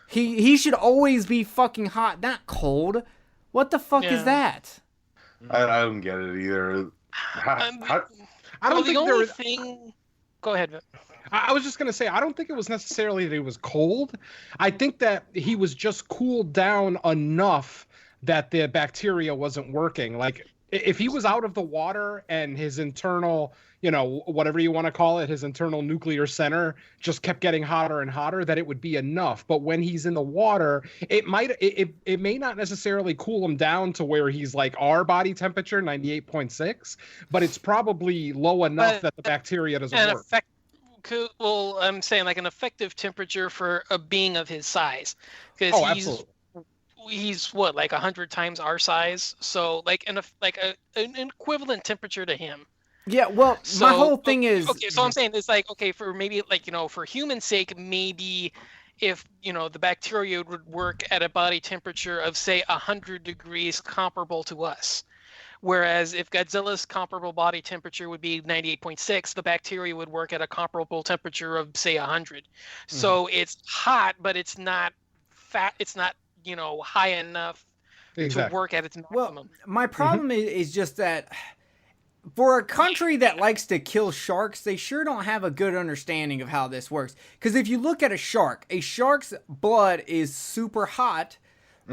He should always be fucking hot, not cold. What the fuck Yeah. is that? I don't get it either. I don't Well, think the there only was. thing. Go ahead, Vin. I was just going to say, I don't think it was necessarily that he was cold. I think that he was just cooled down enough that the bacteria wasn't working. Like, if he was out of the water and his internal, whatever you want to call it, his internal nuclear center just kept getting hotter and hotter, that it would be enough. But when he's in the water, it may not necessarily cool him down to where he's like our body temperature, 98.6, but it's probably low enough that the bacteria doesn't work. Well, I'm saying like an effective temperature for a being of his size, because Absolutely. he's what, like 100 times our size, so like an equivalent temperature to him. Yeah, well, So, my whole thing is... Okay, so I'm saying it's like, okay, for maybe like, for human sake, maybe if, the bacteria would work at a body temperature of, say, 100 degrees comparable to us. Whereas if Godzilla's comparable body temperature would be 98.6, the bacteria would work at a comparable temperature of, say, 100. So it's hot, but it's not fat. It's not, high enough to work at its maximum. Well, my problem is just that for a country that likes to kill sharks, they sure don't have a good understanding of how this works. Because if you look at a shark's blood is super hot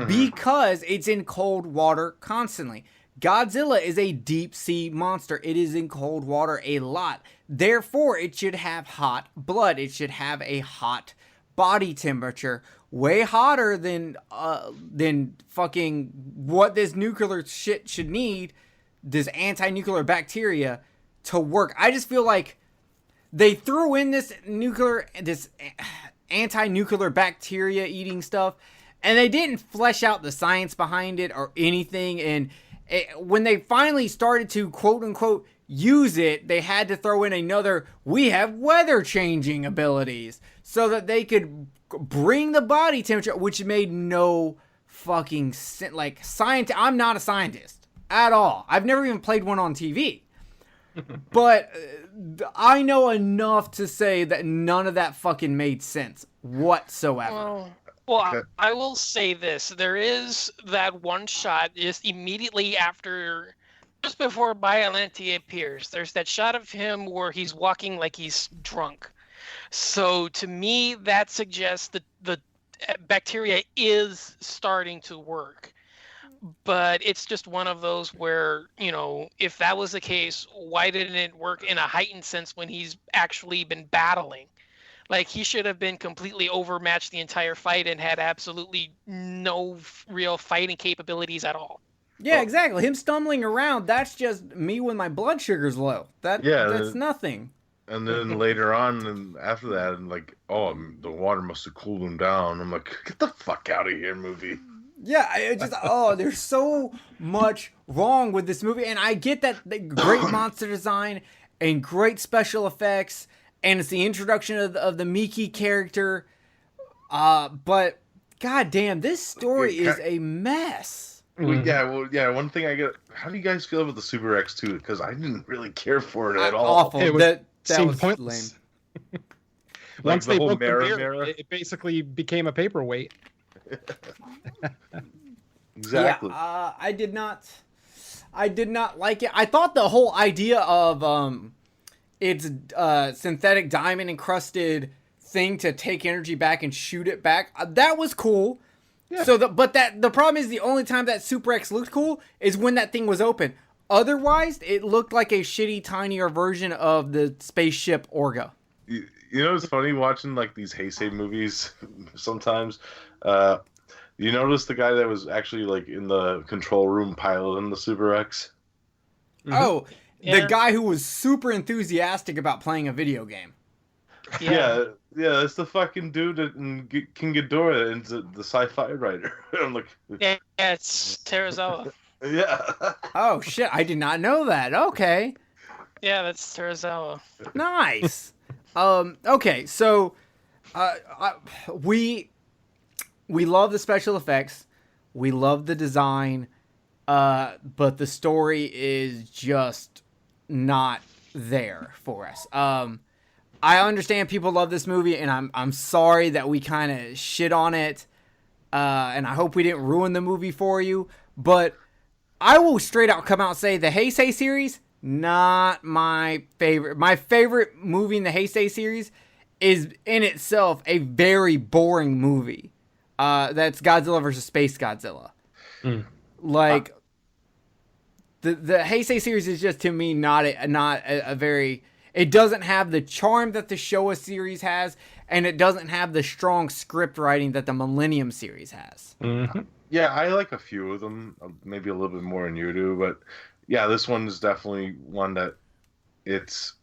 because it's in cold water constantly. Godzilla is a deep sea monster. It is in cold water a lot. Therefore, it should have hot blood. It should have a hot body temperature, way hotter than fucking what this nuclear shit should need, this anti-nuclear bacteria, to work. I just feel like they threw in this anti-nuclear bacteria eating stuff, and they didn't flesh out the science behind it or anything. And when they finally started to quote unquote use it, they had to throw in another, we have weather changing abilities, so that they could bring the body temperature, which made no fucking sense. Like, I'm not a scientist at all. I've never even played one on TV. But I know enough to say that none of that fucking made sense whatsoever. Well, I will say this. There is that one shot just immediately after, just before Biollante appears. There's that shot of him where he's walking like he's drunk. So to me, that suggests that the bacteria is starting to work. But it's just one of those where, if that was the case, why didn't it work in a heightened sense when he's actually been battling? Like, he should have been completely overmatched the entire fight and had absolutely no real fighting capabilities at all. Yeah, exactly. Him stumbling around, that's just me when my blood sugar's low. That's nothing. And then later on, and after that, and like, the water must have cooled him down. I'm like, get the fuck out of here, movie. Yeah, there's so much wrong with this movie. And I get that the great monster design and great special effects, and it's the introduction of the Miki character. But goddamn, this story is a mess. Well, yeah. One thing I get: how do you guys feel about the Super X II? Because I didn't really care for it at all. Awful. That was pointless. lame. Once they broke the mirror, mirror, it basically became a paperweight. Exactly. Yeah, I did not like it. I thought the whole idea of it's synthetic diamond encrusted thing to take energy back and shoot it back, that was cool. Yeah. So the problem is the only time that Super X looked cool is when that thing was open. Otherwise, it looked like a shitty, tinier version of the spaceship Orga. You know, it's funny watching like these Heisei movies sometimes. You notice the guy that was actually like in the control room piloting the Super X? Mm-hmm. Oh, yeah. The guy who was super enthusiastic about playing a video game. Yeah, that's the fucking dude in King Ghidorah and the sci-fi writer. I'm like, yeah, it's Terazawa. Yeah. Oh shit, I did not know that. Okay. Yeah, that's Terazawa. Nice. Okay, so we love the special effects, we love the design, but the story is just not there for us. I understand people love this movie, and I'm sorry that we kind of shit on it, and I hope we didn't ruin the movie for you. but I will straight out come out and say the Heisei series, not my favorite. My favorite movie in the Heisei series is in itself a very boring movie. That's Godzilla versus Space Godzilla. Like the Heisei series is just, to me, not a very. It doesn't have the charm that the Showa series has, and it doesn't have the strong script writing that the Millennium series has. Yeah, I like a few of them, maybe a little bit more than you do, but yeah, this one's definitely one that it's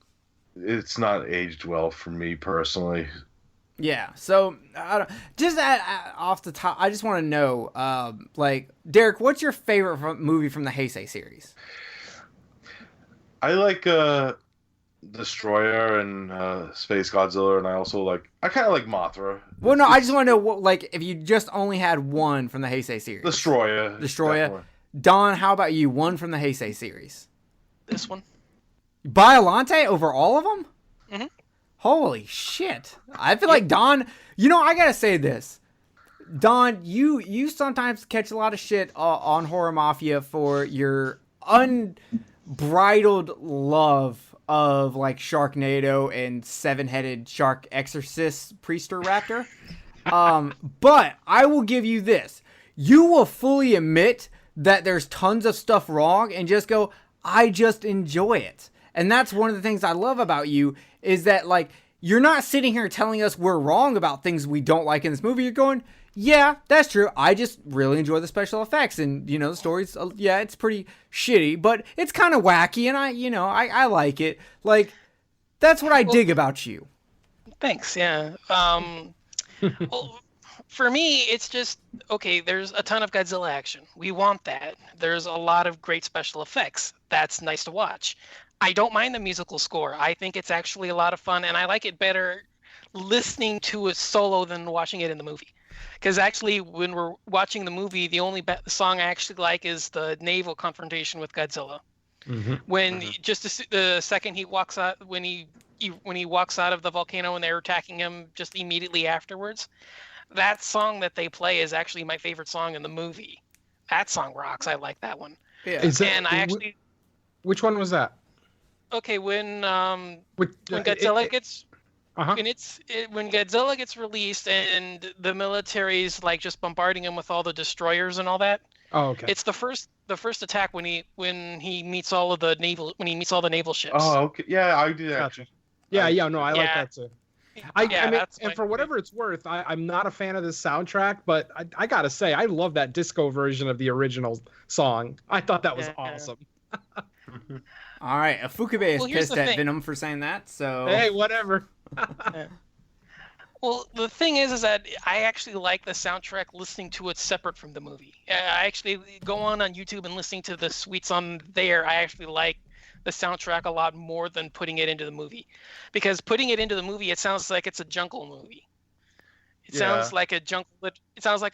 not aged well for me personally. Yeah, so off the top, I just want to know, like, Derek, what's your favorite movie from the Heisei series? I like Destroyer and Space Godzilla, and I kind of like Mothra. Well, no, I just want to know, like, if you just only had one from the Heisei series. Destroyer. Definitely. Don, how about you? One from the Heisei series. This one. Biollante over all of them? Mm-hmm. Holy shit. I feel like Don, I gotta say this. Don, you sometimes catch a lot of shit on Horror Mafia for your unbridled love of, like, Sharknado and seven-headed shark exorcist priester raptor. But I will give you this. You will fully admit that there's tons of stuff wrong and just go, I just enjoy it. And that's one of the things I love about you, is that, like, you're not sitting here telling us we're wrong about things we don't like in this movie. You're going, yeah, that's true. I just really enjoy the special effects, and, the story's, it's pretty shitty, but it's kind of wacky, and I like it. Like, that's what I dig about you. Thanks. Yeah. Well, for me, it's just, okay, there's a ton of Godzilla action. We want that. There's a lot of great special effects. That's nice to watch. I don't mind the musical score. I think it's actually a lot of fun, and I like it better listening to it solo than watching it in the movie. Because actually, when we're watching the movie, the only song I actually like is the naval confrontation with Godzilla. When just the second he walks out, when he walks out of the volcano and they're attacking him, just immediately afterwards, that song that they play is actually my favorite song in the movie. That song rocks. I like that one. Yeah. Which one was that? Okay, when Godzilla gets when Godzilla gets released and the military's, like, just bombarding him with all the destroyers and all that. Oh, okay. It's the first attack when he meets all the naval ships. Oh, okay. Yeah, I do that. Gotcha. Yeah, I like that too. I mean, and for whatever favorite. it's worth, I'm not a fan of this soundtrack, but I gotta say, I love that disco version of the original song. I thought that was awesome. All right, Fukube is pissed at Venom for saying that, so... Hey, whatever. Well, the thing is that I actually like the soundtrack listening to it separate from the movie. I actually go on YouTube and listening to the suites on there. I actually like the soundtrack a lot more than putting it into the movie. Because putting it into the movie, it sounds like it's a jungle movie. It sounds like a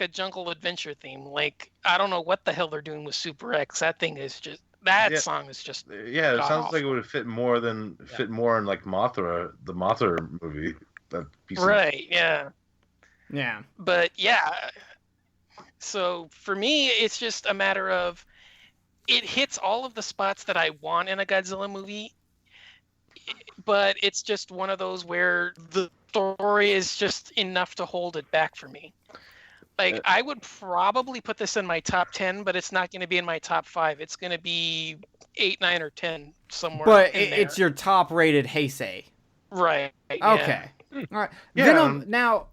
jungle adventure theme. Like, I don't know what the hell they're doing with Super X. That thing is just... That song is just it sounds like it would fit more in like Mothra, the Mothra movie. That piece yeah. But yeah, so for me, it's just a matter of it hits all of the spots that I want in a Godzilla movie, but it's just one of those where the story is just enough to hold it back for me. Like, I would probably put this in my top 10, but it's not going to be in my top 5. It's going to be 8, 9, or 10 somewhere. But it's your top-rated Heisei. Right. Okay. Yeah. All right. Yeah. Venom. Now,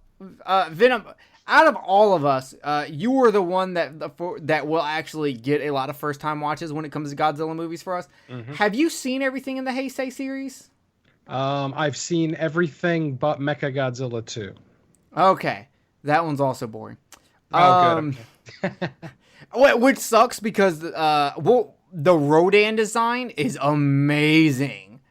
Venom. Out of all of us, you are the one that will actually get a lot of first-time watches when it comes to Godzilla movies for us. Have you seen everything in the Heisei series? I've seen everything but Mechagodzilla 2. Okay. That one's also boring. Good. Which sucks because the Rodan design is amazing.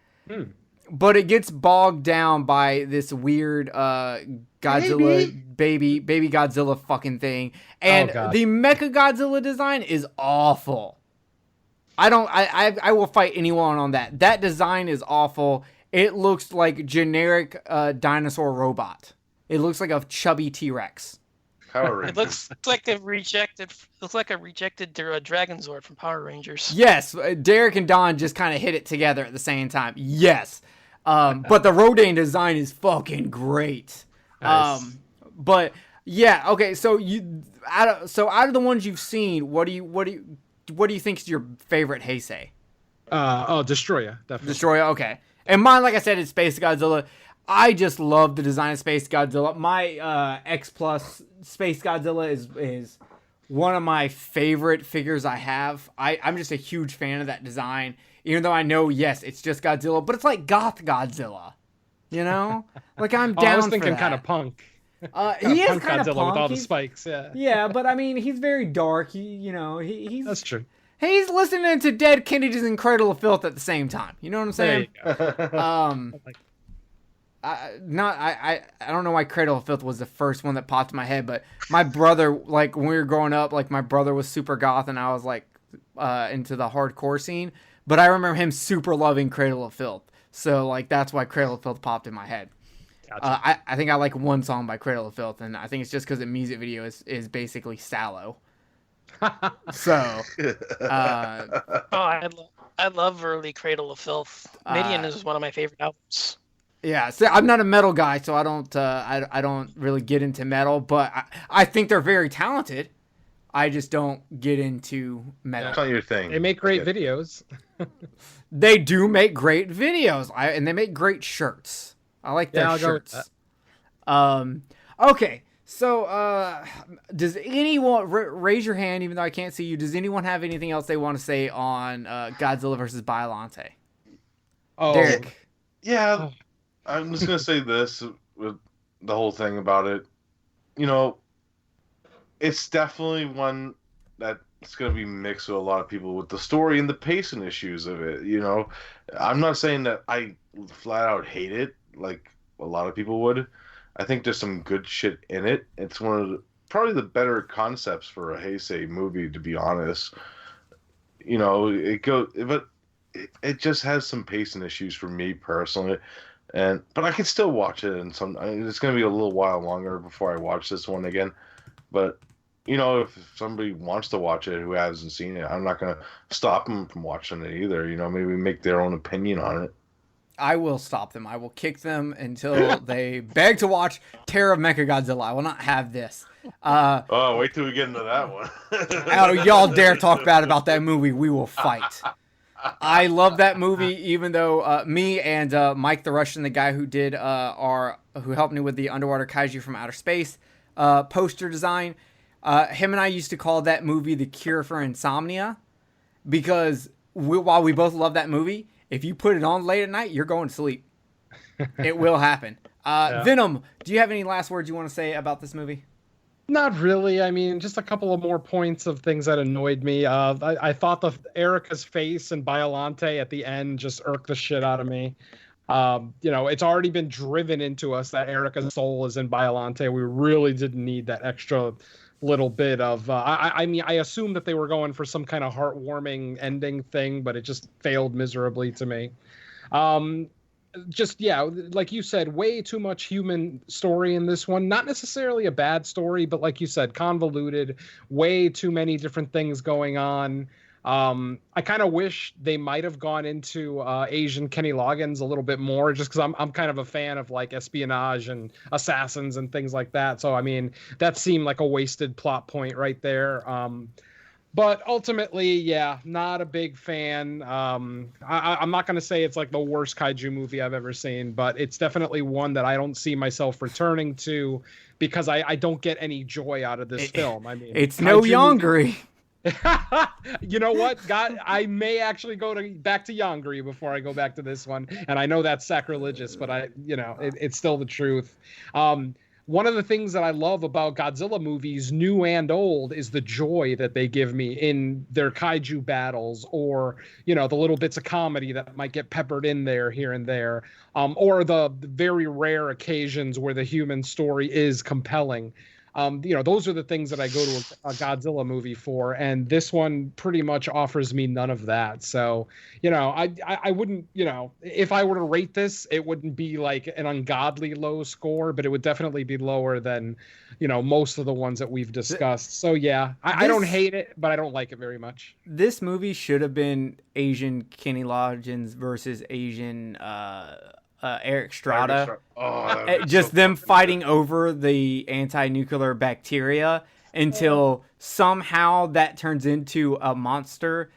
But it gets bogged down by this weird Godzilla baby Godzilla fucking thing. And the Mechagodzilla design is awful. I will fight anyone on that. That design is awful. It looks like generic dinosaur robot. It looks like a chubby T-Rex. Power It Rangers. looks like a rejected. Looks like a rejected Dragon Zord from Power Rangers. Yes, Derek and Don just kind of hit it together at the same time. Yes. But the Rodan design is fucking great. Nice. But yeah, okay. So out of the ones you've seen, what do you think is your favorite Heisei? Destroyer, definitely. Destroyer, okay. And mine, like I said, is Space Godzilla. I just love the design of Space Godzilla. My X Plus Space Godzilla is one of my favorite figures I have. I'm just a huge fan of that design. Even though I know, yes, it's just Godzilla, but it's like goth Godzilla. You know? Like, I'm down I was for thinking that. kind of punk. He is Punk kind of Godzilla punk. with all the He's- spikes, yeah. Yeah, but I mean, he's very dark. He's That's true. he's listening to Dead Kennedys and Cradle of Filth at the same time. You know what I'm saying? There you go. I don't know why Cradle of Filth was the first one that popped in my head, but my brother, like when we were growing up, like my brother was super goth and I was like into the hardcore scene. But I remember him super loving Cradle of Filth, so like that's why Cradle of Filth popped in my head. Gotcha. I think I like one song by Cradle of Filth, and I think it's just because the music video is basically sallow. So, I love early Cradle of Filth. Midian is one of my favorite albums. yeah. So I'm not a metal guy, so I don't really get into metal, but I think they're very talented. I just don't get into metal. That's not your thing. They make great videos. They do make great videos, and they make great shirts. I like their I'll go with shirts. Okay, so does anyone raise your hand? Even though I can't see you, does anyone have anything else they want to say on Godzilla versus Biollante? Oh, Derek. Yeah, I'm just gonna say this with the whole thing about it. You know, it's definitely one that's gonna be mixed with a lot of people with the story and the pacing issues of it. You know, I'm not saying that I flat out hate it like a lot of people would. I think there's some good shit in it. It's one of probably the better concepts for a Heisei movie, to be honest. You know, but it just has some pacing issues for me personally. But I can still watch it, and it's going to be a little while longer before I watch this one again. But you know, if somebody wants to watch it who hasn't seen it, I'm not going to stop them from watching it either. You know, maybe make their own opinion on it. I will stop them. I will kick them until they beg to watch Terror of Mechagodzilla. I will not have this. Oh, wait till we get into that one. Oh, y'all dare talk bad about that movie, we will fight. I love that movie, even though me and Mike the Russian, the guy who did who helped me with the Underwater Kaiju from Outer Space poster design, him and I used to call that movie the cure for insomnia, because while we both love that movie, if you put it on late at night, you're going to sleep. It will happen. Yeah. Venom, do you have any last words you want to say about this movie? Not really. I mean, just a couple of more points of things that annoyed me. I thought the Erica's face and Biollante at the end just irked the shit out of me. You know, it's already been driven into us that Erica's soul is in Biollante. We really didn't need that extra little bit of I mean, I assume that they were going for some kind of heartwarming ending thing, but it just failed miserably to me. Just, yeah, like you said, way too much human story in this one. Not necessarily a bad story, but like you said, convoluted, way too many different things going on. I kind of wish they might have gone into Asian Kenny Loggins a little bit more, just because I'm kind of a fan of like espionage and assassins and things like that. So I mean, that seemed like a wasted plot point right there. But ultimately, yeah, not a big fan. I'm not going to say it's like the worst kaiju movie I've ever seen, but it's definitely one that I don't see myself returning to, because I don't get any joy out of this film. I mean, it's no Yongari. You know what? God, I may actually go back to Yongari before I go back to this one, and I know that's sacrilegious, but it's still the truth. One of the things that I love about Godzilla movies, new and old, is the joy that they give me in their kaiju battles, or, you know, the little bits of comedy that might get peppered in there here and there, or the very rare occasions where the human story is compelling. Those are the things that I go to a Godzilla movie for, and this one pretty much offers me none of that. So, I wouldn't, if I were to rate this, it wouldn't be like an ungodly low score, but it would definitely be lower than, most of the ones that we've discussed. So yeah, I don't hate it, but I don't like it very much. This movie should have been Asian Kenny Loggins versus Asian Eric Strada. Just them fighting over the anti-nuclear bacteria until somehow that turns into a monster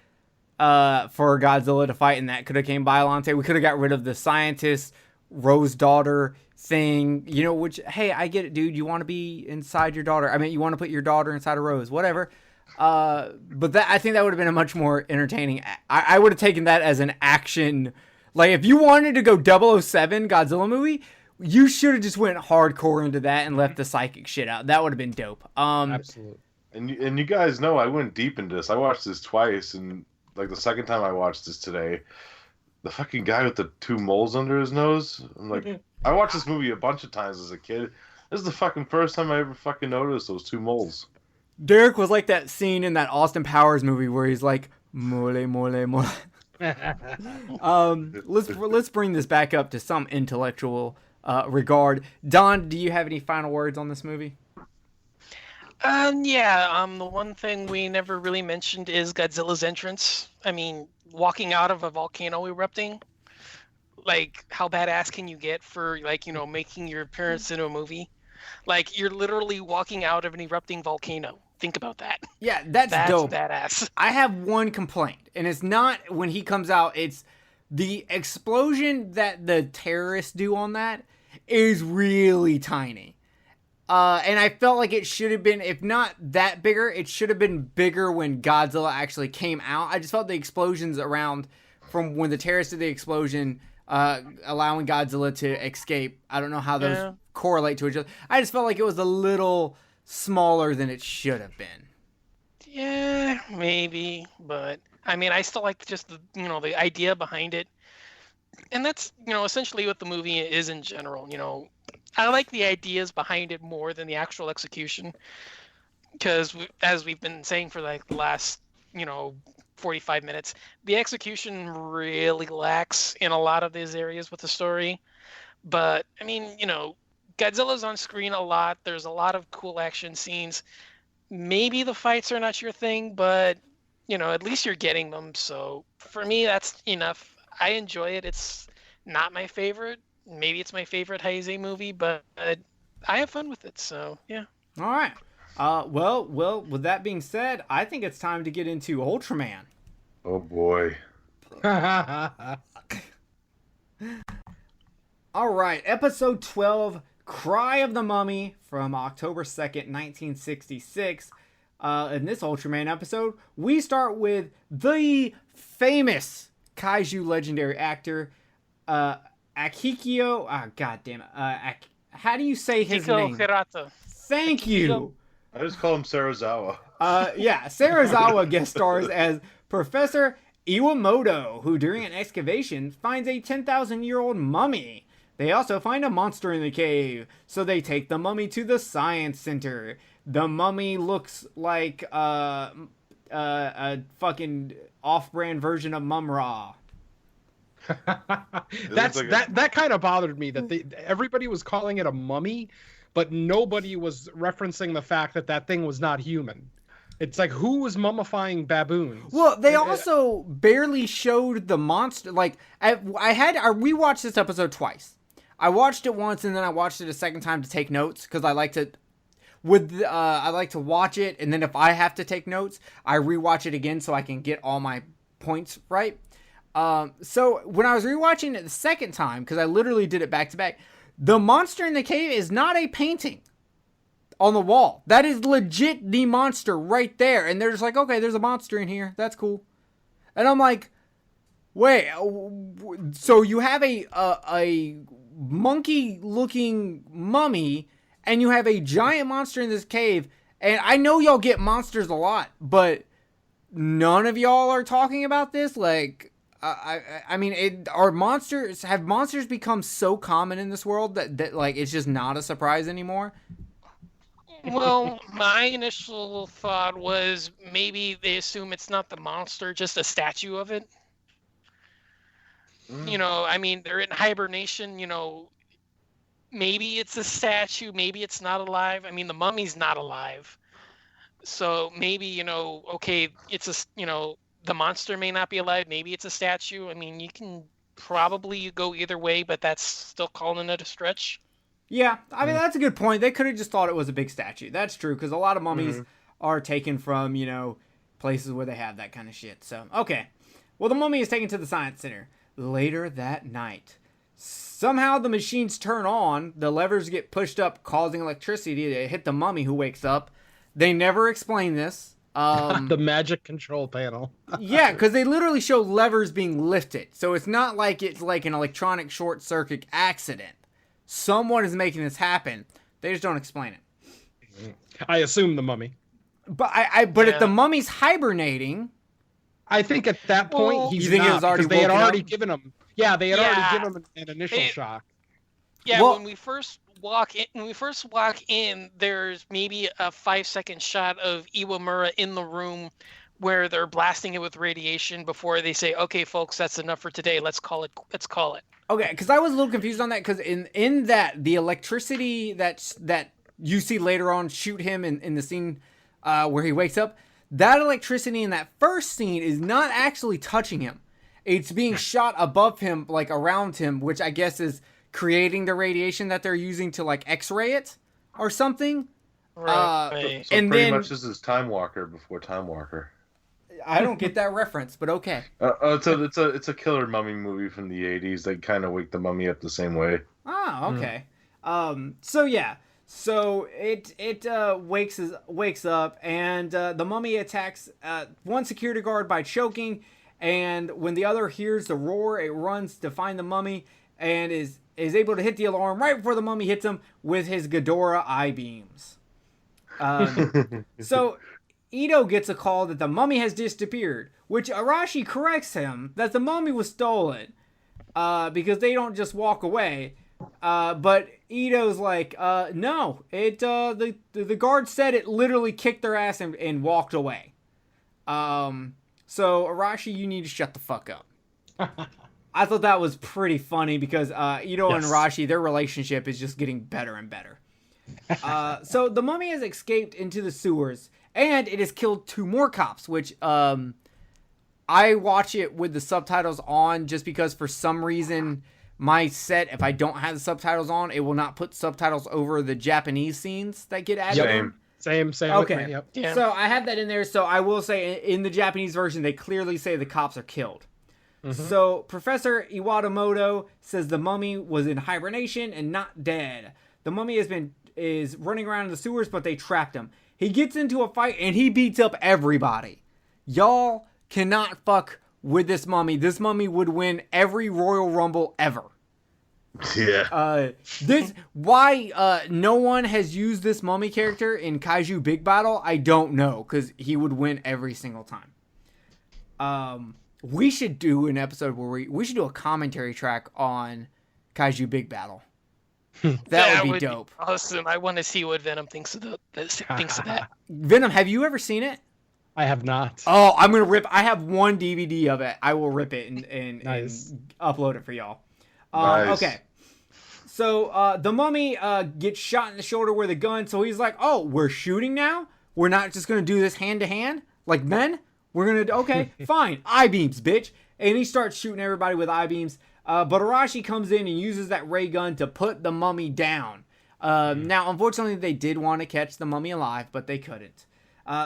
for Godzilla to fight, and that could have came Biollante. We could have got rid of the scientist, Rose daughter thing, which, hey, I get it, dude. You want to be inside your daughter. I mean, you want to put your daughter inside a Rose, whatever. But I think that would have been a much more entertaining. I would have taken that as an action. Like, if you wanted to go 007 Godzilla movie, you should have just went hardcore into that and left the psychic shit out. That would have been dope. Absolutely. And you guys know I went deep into this. I watched this twice, and like the second time I watched this today, the fucking guy with the 2 moles under his nose. I'm like, I watched this movie a bunch of times as a kid. This is the fucking first time I ever fucking noticed those 2 moles. Derek was like that scene in that Austin Powers movie where he's like, mole, mole, mole. Let's bring this back up to some intellectual regard. Don, do you have any final words on this movie? The one thing we never really mentioned is Godzilla's entrance. I mean, walking out of a volcano erupting. Like, how badass can you get for, like, making your appearance in a movie? Like, you're literally walking out of an erupting volcano. Think about that. Yeah, that's dope. Badass. I have one complaint, and it's not when he comes out. It's the explosion that the terrorists do on that is really tiny. And I felt like it should have been, if not that bigger, it should have been bigger when Godzilla actually came out. I just felt the explosions around from when the terrorists did the explosion, allowing Godzilla to escape. I don't know how those correlate to each other. I just felt like it was a little smaller than it should have been. Yeah, maybe, but I mean, I still like just the idea behind it, and that's essentially what the movie is in general. I like the ideas behind it more than the actual execution, because as we've been saying for like the last 45 minutes, the execution really lacks in a lot of these areas with the story. But I mean, Godzilla's on screen a lot. There's a lot of cool action scenes. Maybe the fights are not your thing, but at least you're getting them. So for me, that's enough. I enjoy it. It's not my favorite. Maybe it's my favorite Heisei movie, but I have fun with it. So yeah. All right. Well. With that being said, I think it's time to get into Ultraman. Oh boy. All right. Episode 12. Cry of the Mummy from October 2nd, 1966. In this Ultraman episode, we start with the famous Kaiju legendary actor, Akihiko. God damn it. How do you say his name? Hirata. Thank you. I just call him Sarazawa. Sarazawa guest stars as Professor Iwamoto, who during an excavation finds a 10,000-year-old mummy. They also find a monster in the cave, so they take the mummy to the science center. The mummy looks like a fucking off-brand version of Mum-Ra. That kind of bothered me that everybody was calling it a mummy, but nobody was referencing the fact that thing was not human. It's like, who was mummifying baboons? Well, they also barely showed the monster. Like, I rewatched this episode twice. I watched it once and then I watched it a second time to take notes because I like to watch it, and then if I have to take notes, I rewatch it again so I can get all my points right. So when I was rewatching it the second time, because I literally did it back to back, the monster in the cave is not a painting on the wall. That is legit the monster right there, and they're just like, okay, there's a monster in here. That's cool. And I'm like, wait, so you have a monkey-looking mummy, and you have a giant monster in this cave, and I know y'all get monsters a lot, but none of y'all are talking about this? Like, I mean, have monsters become so common in this world that like, it's just not a surprise anymore? Well, my initial thought was maybe they assume it's not the monster, just a statue of it. You know, I mean, they're in hibernation, you know, maybe it's a statue, maybe it's not alive. I mean, the mummy's not alive. So maybe, you know, okay, it's the monster may not be alive, maybe it's a statue. I mean, you can probably go either way, but that's still calling it a stretch. Yeah, I mean, that's a good point. They could have just thought it was a big statue. That's true, because a lot of mummies are taken from, you know, places where they have that kind of shit. So, okay. Well, the mummy is taken to the science center. Later that night, somehow the machines turn on, the levers get pushed up, causing electricity to hit the mummy, who wakes up. They never explain this. The magic control panel. Yeah, because they literally show levers being lifted. So it's not like it's like an electronic short circuit accident. Someone is making this happen. They just don't explain it. I assume the mummy. But if the mummy's hibernating, I think at that point he's you think not, it was already because they had woken already up? given him. Yeah, they had already given him an initial shock. Yeah, Well- when we first walk in, there's maybe a 5-second shot of Iwamura in the room where they're blasting it with radiation before they say, "Okay, folks, that's enough for today. Let's call it." okay, because I was a little confused on that, because in that, the electricity that you see later on shoot him in the scene where he wakes up, that electricity in that first scene is not actually touching him. It's being shot above him, like around him, which I guess is creating the radiation that they're using to like X-ray it or something. Right. So and pretty then- much this is Time Walker before Time Walker. I don't get that reference, but okay. It's a killer mummy movie from the 80s. They kind of wake the mummy up the same way. Oh, okay. So yeah. So it wakes up, and the mummy attacks one security guard by choking, and when the other hears the roar, it runs to find the mummy and is able to hit the alarm right before the mummy hits him with his Ghidorah eye beams. So Ito gets a call that the mummy has disappeared, which Arashi corrects him that the mummy was stolen because they don't just walk away. But Ito's like, no, the guard said it literally kicked their ass and walked away. So Arashi, you need to shut the fuck up. I thought that was pretty funny because Ito and Arashi, their relationship is just getting better and better. So the mummy has escaped into the sewers, and it has killed 2 more cops, which I watch it with the subtitles on just because for some reason my set, if I don't have the subtitles on, it will not put subtitles over the Japanese scenes that get added. Same. Same. Okay. With me, yep. Yeah. So I have that in there. So I will say in the Japanese version, they clearly say the cops are killed. So Professor Iwatamoto says the mummy was in hibernation and not dead. The mummy is running around in the sewers, but they trapped him. He gets into a fight and he beats up everybody. Y'all cannot fuck with this mummy. This mummy would win every Royal Rumble ever. Yeah. Why no one has used this mummy character in Kaiju Big Battle, I don't know, because he would win every single time. We should do an episode where we should do a commentary track on Kaiju Big Battle. That would be dope. Awesome. I want to see what Venom thinks of that. Venom, have you ever seen it? I have not. Oh, I'm gonna rip. I have one DVD of it. I will rip it and Nice. upload it for y'all. Nice. Okay. So the mummy gets shot in the shoulder with a gun. So he's like, "Oh, we're shooting now. We're not just gonna do this hand to hand like men. We're gonna okay, fine. Eye beams, bitch." And he starts shooting everybody with eye beams. But Arashi comes in and uses that ray gun to put the mummy down. Now, unfortunately, they did want to catch the mummy alive, but they couldn't.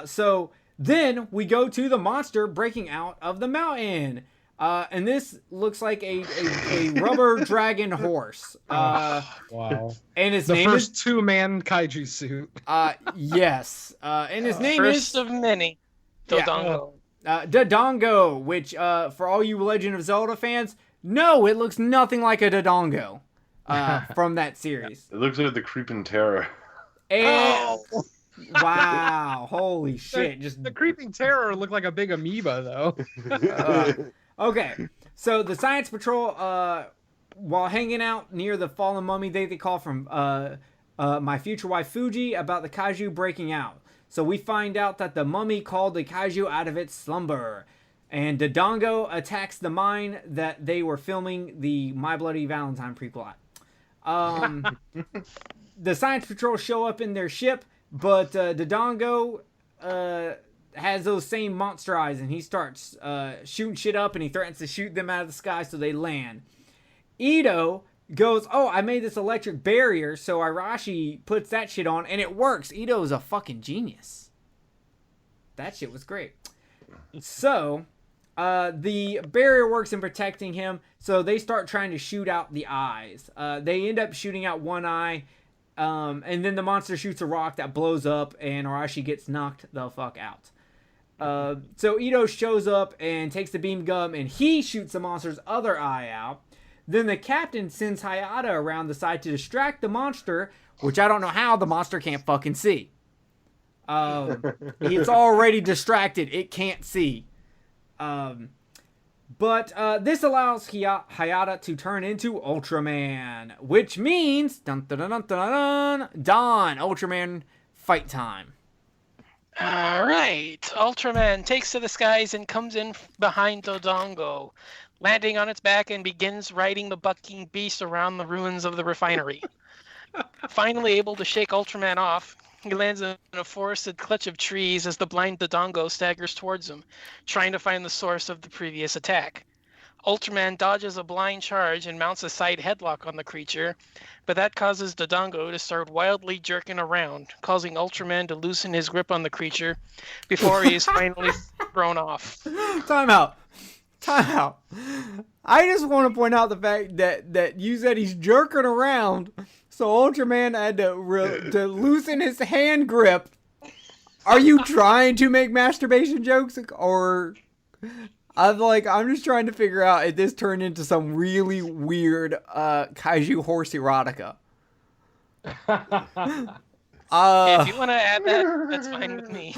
So then we go to the monster breaking out of the mountain. And this looks like a rubber dragon horse. Wow. And his The name first 2-man kaiju suit. is... yes. And his name First is... of many. Yeah. Dodongo. Dodongo, which, for all you Legend of Zelda fans, no, it looks nothing like a Dodongo from that series. It looks like the Creeping Terror. And... Wow, holy shit. Just The creeping terror looked like a big amoeba, though. Okay, so the science patrol, while hanging out near the fallen mummy, they call from my future wife Fuji about the kaiju breaking out. So we find out that the mummy called the kaiju out of its slumber. And Dodongo attacks the mine that they were filming the My Bloody Valentine prequel at. The Science Patrol show up in their ship, but Dodongo has those same monster eyes, and he starts shooting shit up, and he threatens to shoot them out of the sky so they land. Ito goes, oh, I made this electric barrier, so Arashi puts that shit on, and it works. Ito's a fucking genius. That shit was great. So, the barrier works in protecting him, so they start trying to shoot out the eyes. They end up shooting out one eye, and then the monster shoots a rock that blows up, and Arashi gets knocked the fuck out. So Ito shows up and takes the beam gun, and he shoots the monster's other eye out. Then the captain sends Hayata around the side to distract the monster, which I don't know how the monster can't fucking see. It's already distracted. It can't see. But this allows Hayata to turn into Ultraman, which means Dawn Ultraman fight time. All right. Ultraman takes to the skies and comes in behind Dodongo, landing on its back and begins riding the bucking beast around the ruins of the refinery. Finally able to shake Ultraman off, he lands in a forested clutch of trees as the blind Dodongo staggers towards him, trying to find the source of the previous attack. Ultraman dodges a blind charge and mounts a side headlock on the creature, but that causes Dodongo to start wildly jerking around, causing Ultraman to loosen his grip on the creature before he is finally thrown off. Time out. I just want to point out the fact that you said he's jerking around, so Ultraman had to loosen his hand grip. Are you trying to make masturbation jokes, or I'm just trying to figure out if this turned into some really weird kaiju horse erotica. If you want to add that, that's fine with me.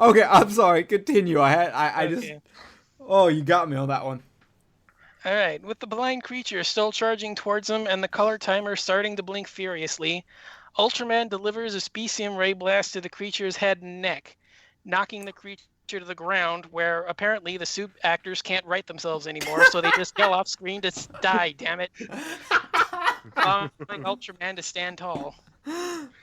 Okay, I'm sorry. Continue. Okay. Oh, you got me on that one. All right, with the blind creature still charging towards him and the color timer starting to blink furiously, Ultraman delivers a specium ray blast to the creature's head and neck, knocking the creature to the ground, where apparently the suit actors can't write themselves anymore, so they just yell off screen to die, damn it. Allowing Ultraman to stand tall.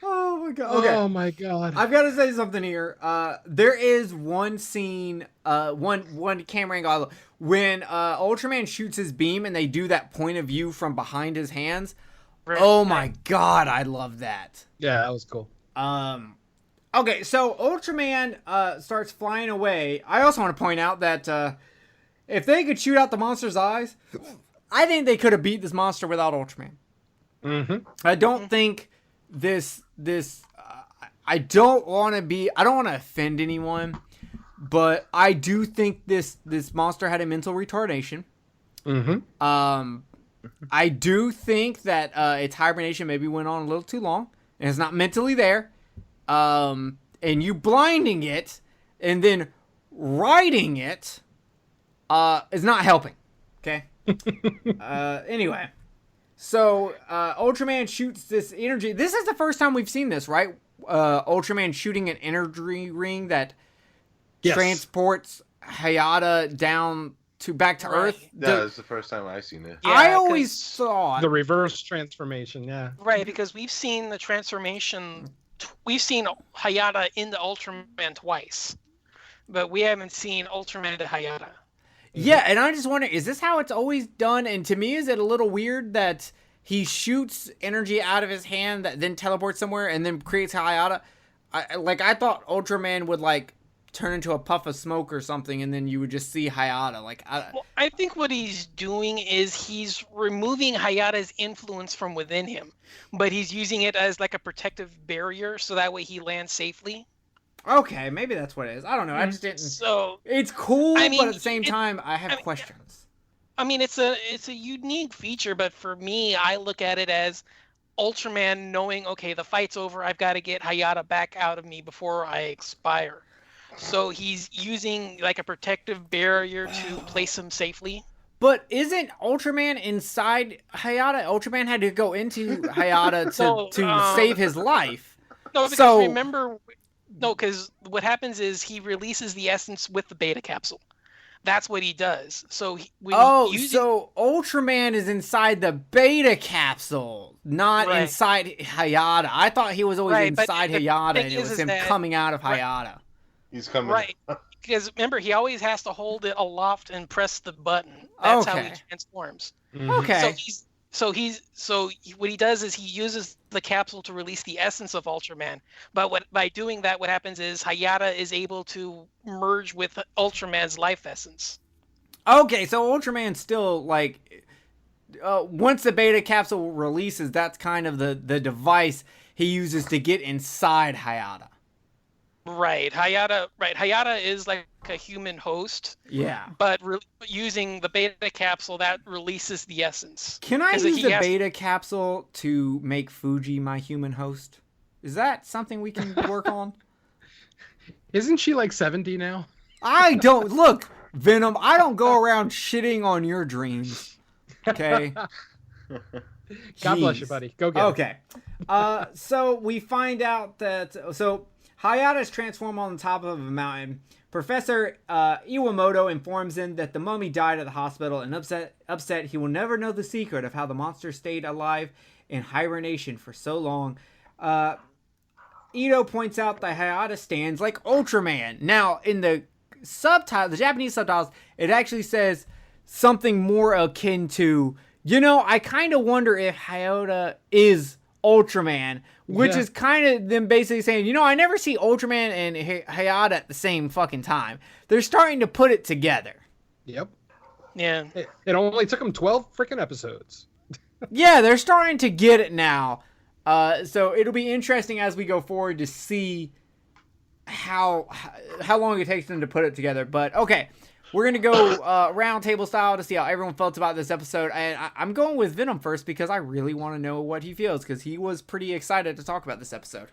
Oh my god. Okay. Oh my god. I've got to say something here. There is one scene, one camera angle when Ultraman shoots his beam and they do that point of view from behind his hands. Right. Oh my god, I love that. Yeah, that was cool. Okay, so Ultraman starts flying away. I also want to point out that if they could shoot out the monster's eyes, I think they could have beat this monster without Ultraman. Mm-hmm. I don't think this I don't want to offend anyone, but I do think this monster had a mental retardation. Mm-hmm. I do think that its hibernation maybe went on a little too long and it's not mentally there. And you blinding it and then riding it is not helping. Okay. Anyway. So, Ultraman shoots this energy. This is the first time we've seen this, right? Ultraman shooting an energy ring that transports Hayata down back to Earth. That's the first time I've seen it. Yeah, I always thought the reverse transformation, yeah. Right, because we've seen the transformation. We've seen Hayata into Ultraman twice, but we haven't seen Ultraman to Hayata. Yeah, and I just wonder, is this how it's always done? And to me, is it a little weird that he shoots energy out of his hand that then teleports somewhere and then creates Hayata? I thought Ultraman would turn into a puff of smoke or something, and then you would just see Hayata. Well, I think what he's doing is he's removing Hayata's influence from within him, but he's using it as a protective barrier, so that way he lands safely. Okay, maybe that's what it is. I don't know. I just didn't. So it's cool, but at the same time, I have questions. I mean, it's a unique feature, but for me, I look at it as Ultraman knowing, okay, the fight's over. I've got to get Hayata back out of me before I expire. So he's using a protective barrier to place him safely. But isn't Ultraman inside Hayata? Ultraman had to go into Hayata to save his life. No, because remember, because what happens is he releases the essence with the beta capsule. That's what he does. So so Ultraman is inside the beta capsule, not inside Hayata. I thought he was always inside Hayata, and it was him coming out of Hayata. He's coming. Right. Because remember, he always has to hold it aloft and press the button. That's how he transforms. Okay. So what he does is he uses the capsule to release the essence of Ultraman. But by doing that, what happens is Hayata is able to merge with Ultraman's life essence. Okay, so Ultraman still once the beta capsule releases, that's kind of the device he uses to get inside Hayata. Right, Hayata is like a human host. Yeah. But using the beta capsule, that releases the essence. Can I use the beta capsule to make Fuji my human host? Is that something we can work on? Isn't she like 70 now? I don't look, Venom. I don't go around shitting on your dreams. Okay. God bless you, buddy. Go get it. Okay. So we find out that Hayata's transformed on the top of a mountain. Professor Iwamoto informs him that the mummy died at the hospital, and upset he will never know the secret of how the monster stayed alive in hibernation for so long. Ito points out that Hayata stands like Ultraman. Now, in the Japanese subtitles, it actually says something more akin to, I kind of wonder if Hayata is Ultraman, which is kind of them basically saying, I never see Ultraman and Hayata at the same fucking time. They're starting to put it together. Yep. Yeah. It only took them 12 freaking episodes. Yeah, they're starting to get it now. So it'll be interesting as we go forward to see how long it takes them to put it together. But okay, we're going to go round table style to see how everyone felt about this episode. And I'm going with Venom first because I really want to know what he feels, because he was pretty excited to talk about this episode.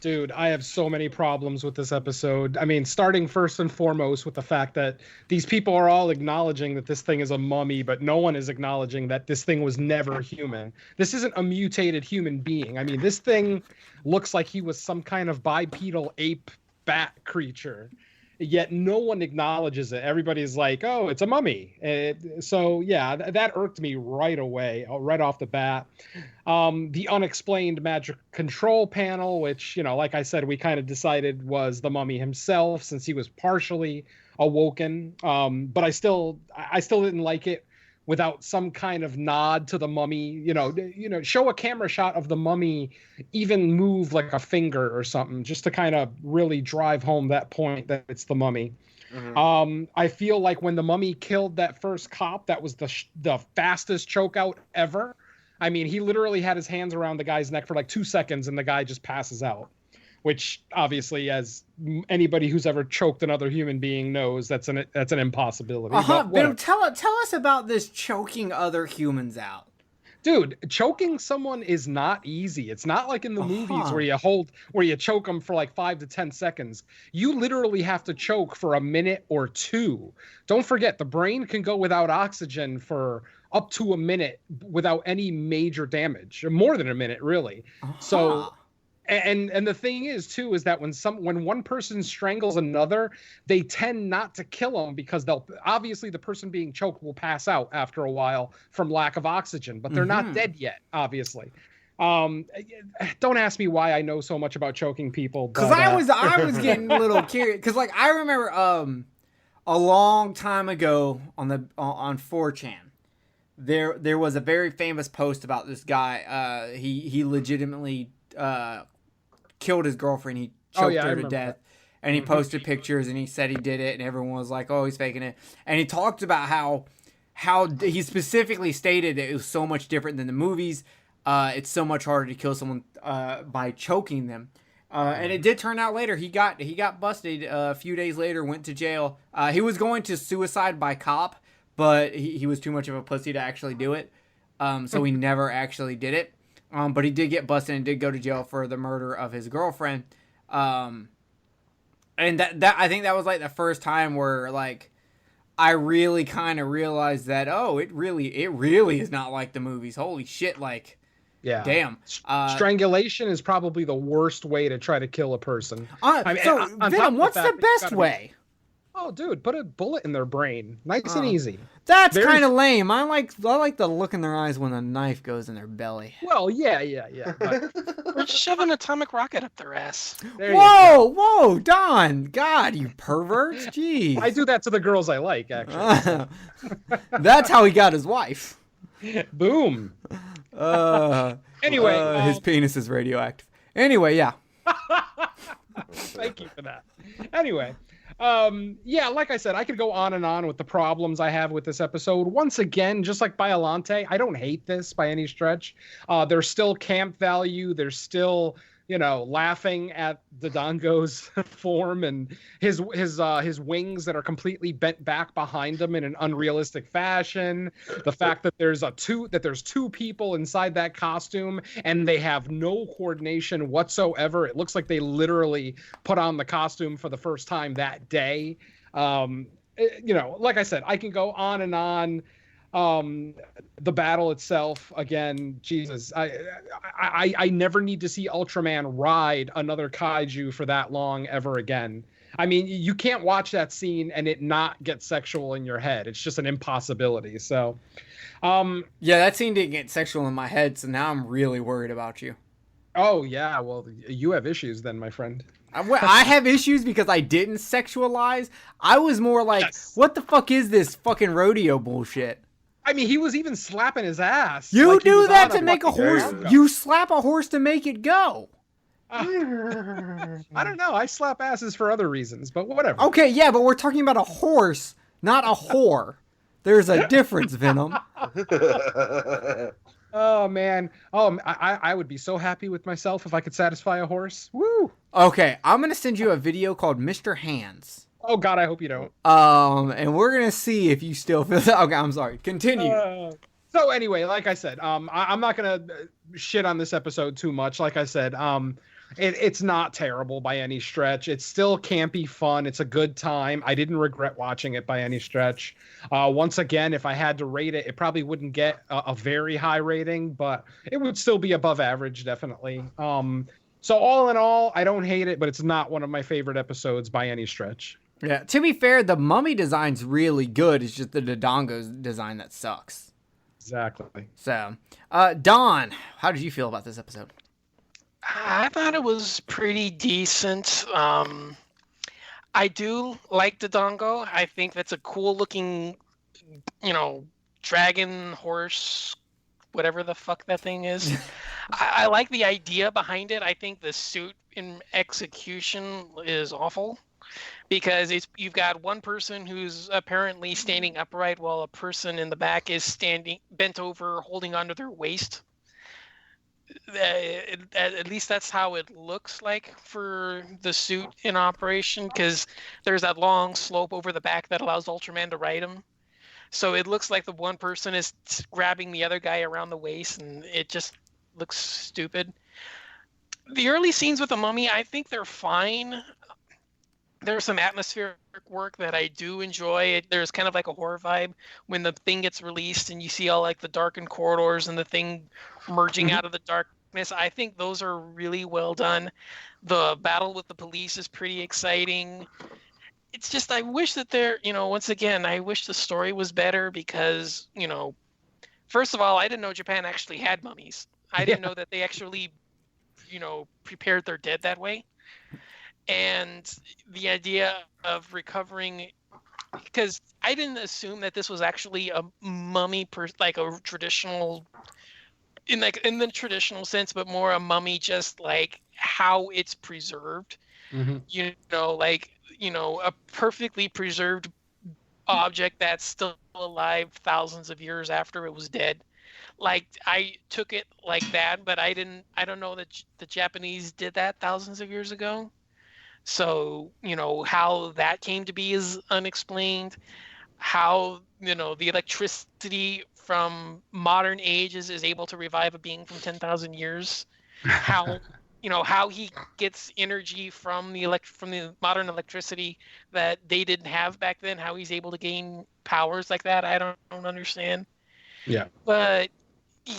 Dude, I have so many problems with this episode. I mean, starting first and foremost with the fact that these people are all acknowledging that this thing is a mummy, but no one is acknowledging that this thing was never human. This isn't a mutated human being. I mean, this thing looks like he was some kind of bipedal ape bat creature. Yet no one acknowledges it. Everybody's like, oh, it's a mummy. So, yeah, that irked me right away, right off the bat. The unexplained magic control panel, which, like I said, we kind of decided was the mummy himself since he was partially awoken. But I still didn't like it without some kind of nod to the mummy, show a camera shot of the mummy even move like a finger or something, just to kind of really drive home that point that it's the mummy. Mm-hmm. I feel like when the mummy killed that first cop, that was the fastest choke out ever. I mean, he literally had his hands around the guy's neck for like 2 seconds and the guy just passes out. Which obviously, as anybody who's ever choked another human being knows, that's an impossibility. But tell us about this choking other humans out. Dude, choking someone is not easy. It's not like in the movies where you choke them for like 5 to 10 seconds. You literally have to choke for a minute or two. Don't forget, the brain can go without oxygen for up to a minute without any major damage, or more than a minute, really. So. And the thing is too is that when one person strangles another, they tend not to kill them because obviously the person being choked will pass out after a while from lack of oxygen, but they're not dead yet, obviously. Don't ask me why I know so much about choking people. Because I was getting a little curious. Because I remember a long time ago on 4chan. There was a very famous post about this guy. He legitimately killed his girlfriend. He choked her to death. And he posted pictures and he said he did it, and everyone was like, oh, he's faking it. And he talked about how he specifically stated that it was so much different than the movies. It's so much harder to kill someone by choking them. And it did turn out later. He got busted a few days later, went to jail. He was going to suicide by cop, but he was too much of a pussy to actually do it. So he never actually did it. But he did get busted and did go to jail for the murder of his girlfriend. And that I think that was like the first time where like I really kind of realized that, oh, it really is not like the movies. Holy shit, like, Yeah. damn. Strangulation is probably the worst way to try to kill a person. So, Venom, what's the best way? Oh, dude, put a bullet in their brain. Nice and easy. That's kind of lame. I like the look in their eyes when a knife goes in their belly. Well, yeah. But... Or just shove an atomic rocket up their ass. Whoa, Don. God, you perverts. Jeez. I do that to the girls I like, actually. That's how he got his wife. Boom. Anyway. His penis is radioactive. Anyway, yeah. Thank you for that. Anyway. Yeah, like I said, I could go on and on with the problems I have with this episode. Once again, just like Biollante, I don't hate this by any stretch. There's still camp value. There's still, laughing at Dodongo's form and his wings that are completely bent back behind him in an unrealistic fashion. The fact that there's two people inside that costume and they have no coordination whatsoever. It looks like they literally put on the costume for the first time that day. Like I said, I can go on and on. The battle itself, again, Jesus, I never need to see Ultraman ride another kaiju for that long ever again. I mean, you can't watch that scene and it not get sexual in your head. It's just an impossibility. So, yeah, that scene didn't get sexual in my head, so now I'm really worried about you. Oh yeah, well, you have issues then, my friend. I have issues because I didn't sexualize. I was more like, What the fuck is this fucking rodeo bullshit? I mean, he was even slapping his ass. You like do that to make a horse. You slap a horse to make it go. I don't know. I slap asses for other reasons, but whatever. Okay, yeah, but we're talking about a horse, not a whore. There's a difference, Venom. Oh, man. Oh, I would be so happy with myself if I could satisfy a horse. Woo! Okay, I'm going to send you a video called Mr. Hands. Oh, God, I hope you don't. And we're going to see if you still feel that. Okay, I'm sorry. Continue. So anyway, like I said, I'm not going to shit on this episode too much. Like I said, it's not terrible by any stretch. It's still campy fun. It's a good time. I didn't regret watching it by any stretch. Once again, if I had to rate it, it probably wouldn't get a very high rating, but it would still be above average, definitely. So all in all, I don't hate it, but it's not one of my favorite episodes by any stretch. Yeah, to be fair, the mummy design's really good. It's just the Dodongo's design that sucks. Exactly. So, Don, how did you feel about this episode? I thought it was pretty decent. I do like Dodongo. I think that's a cool looking, dragon, horse, whatever the fuck that thing is. I like the idea behind it. I think the suit in execution is awful. Because you've got one person who's apparently standing upright while a person in the back is standing bent over, holding onto their waist. At least that's how it looks like for the suit in operation, because there's that long slope over the back that allows Ultraman to ride him. So it looks like the one person is grabbing the other guy around the waist, and it just looks stupid. The early scenes with the mummy, I think they're fine. There's some atmospheric work that I do enjoy. There's kind of like a horror vibe when the thing gets released and you see all like the darkened corridors and the thing merging out of the darkness. I think those are really well done. The battle with the police is pretty exciting. It's just, I wish that once again, I wish the story was better because, first of all, I didn't know Japan actually had mummies. I didn't know that they actually, prepared their dead that way. And the idea of recovering, because I didn't assume that this was actually a mummy, like a traditional, in the traditional sense, but more a mummy, just like how it's preserved. Mm-hmm. A perfectly preserved object that's still alive thousands of years after it was dead. Like, I took it like that, but I don't know that the Japanese did that thousands of years ago. So, how that came to be is unexplained. How, the electricity from modern ages is able to revive a being from 10,000 years. How how he gets energy from the modern electricity that they didn't have back then, how he's able to gain powers like that. I don't understand. Yeah. But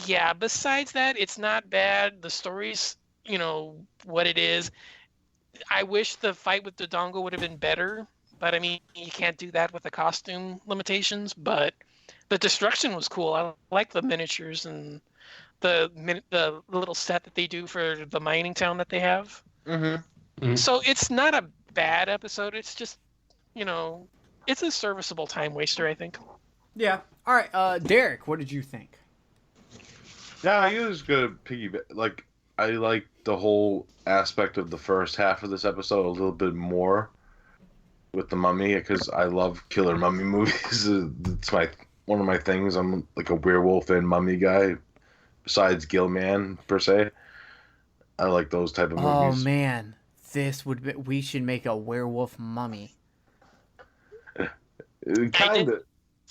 yeah, besides that, it's not bad. The story's, what it is. I wish the fight with Dodongo would have been better, but I mean, you can't do that with the costume limitations. But the destruction was cool. I like the miniatures and the little set that they do for the mining town that they have. Mm-hmm. So it's not a bad episode. It's just, it's a serviceable time waster, I think. Yeah. All right. Derek, what did you think? Yeah, I was gonna piggyback. Like, I like the whole aspect of the first half of this episode a little bit more with the mummy, because I love killer mummy movies. It's one of my things. I'm like a werewolf and mummy guy. Besides Gilman per se, I like those type of movies. Oh man, we should make a werewolf mummy. Kind of.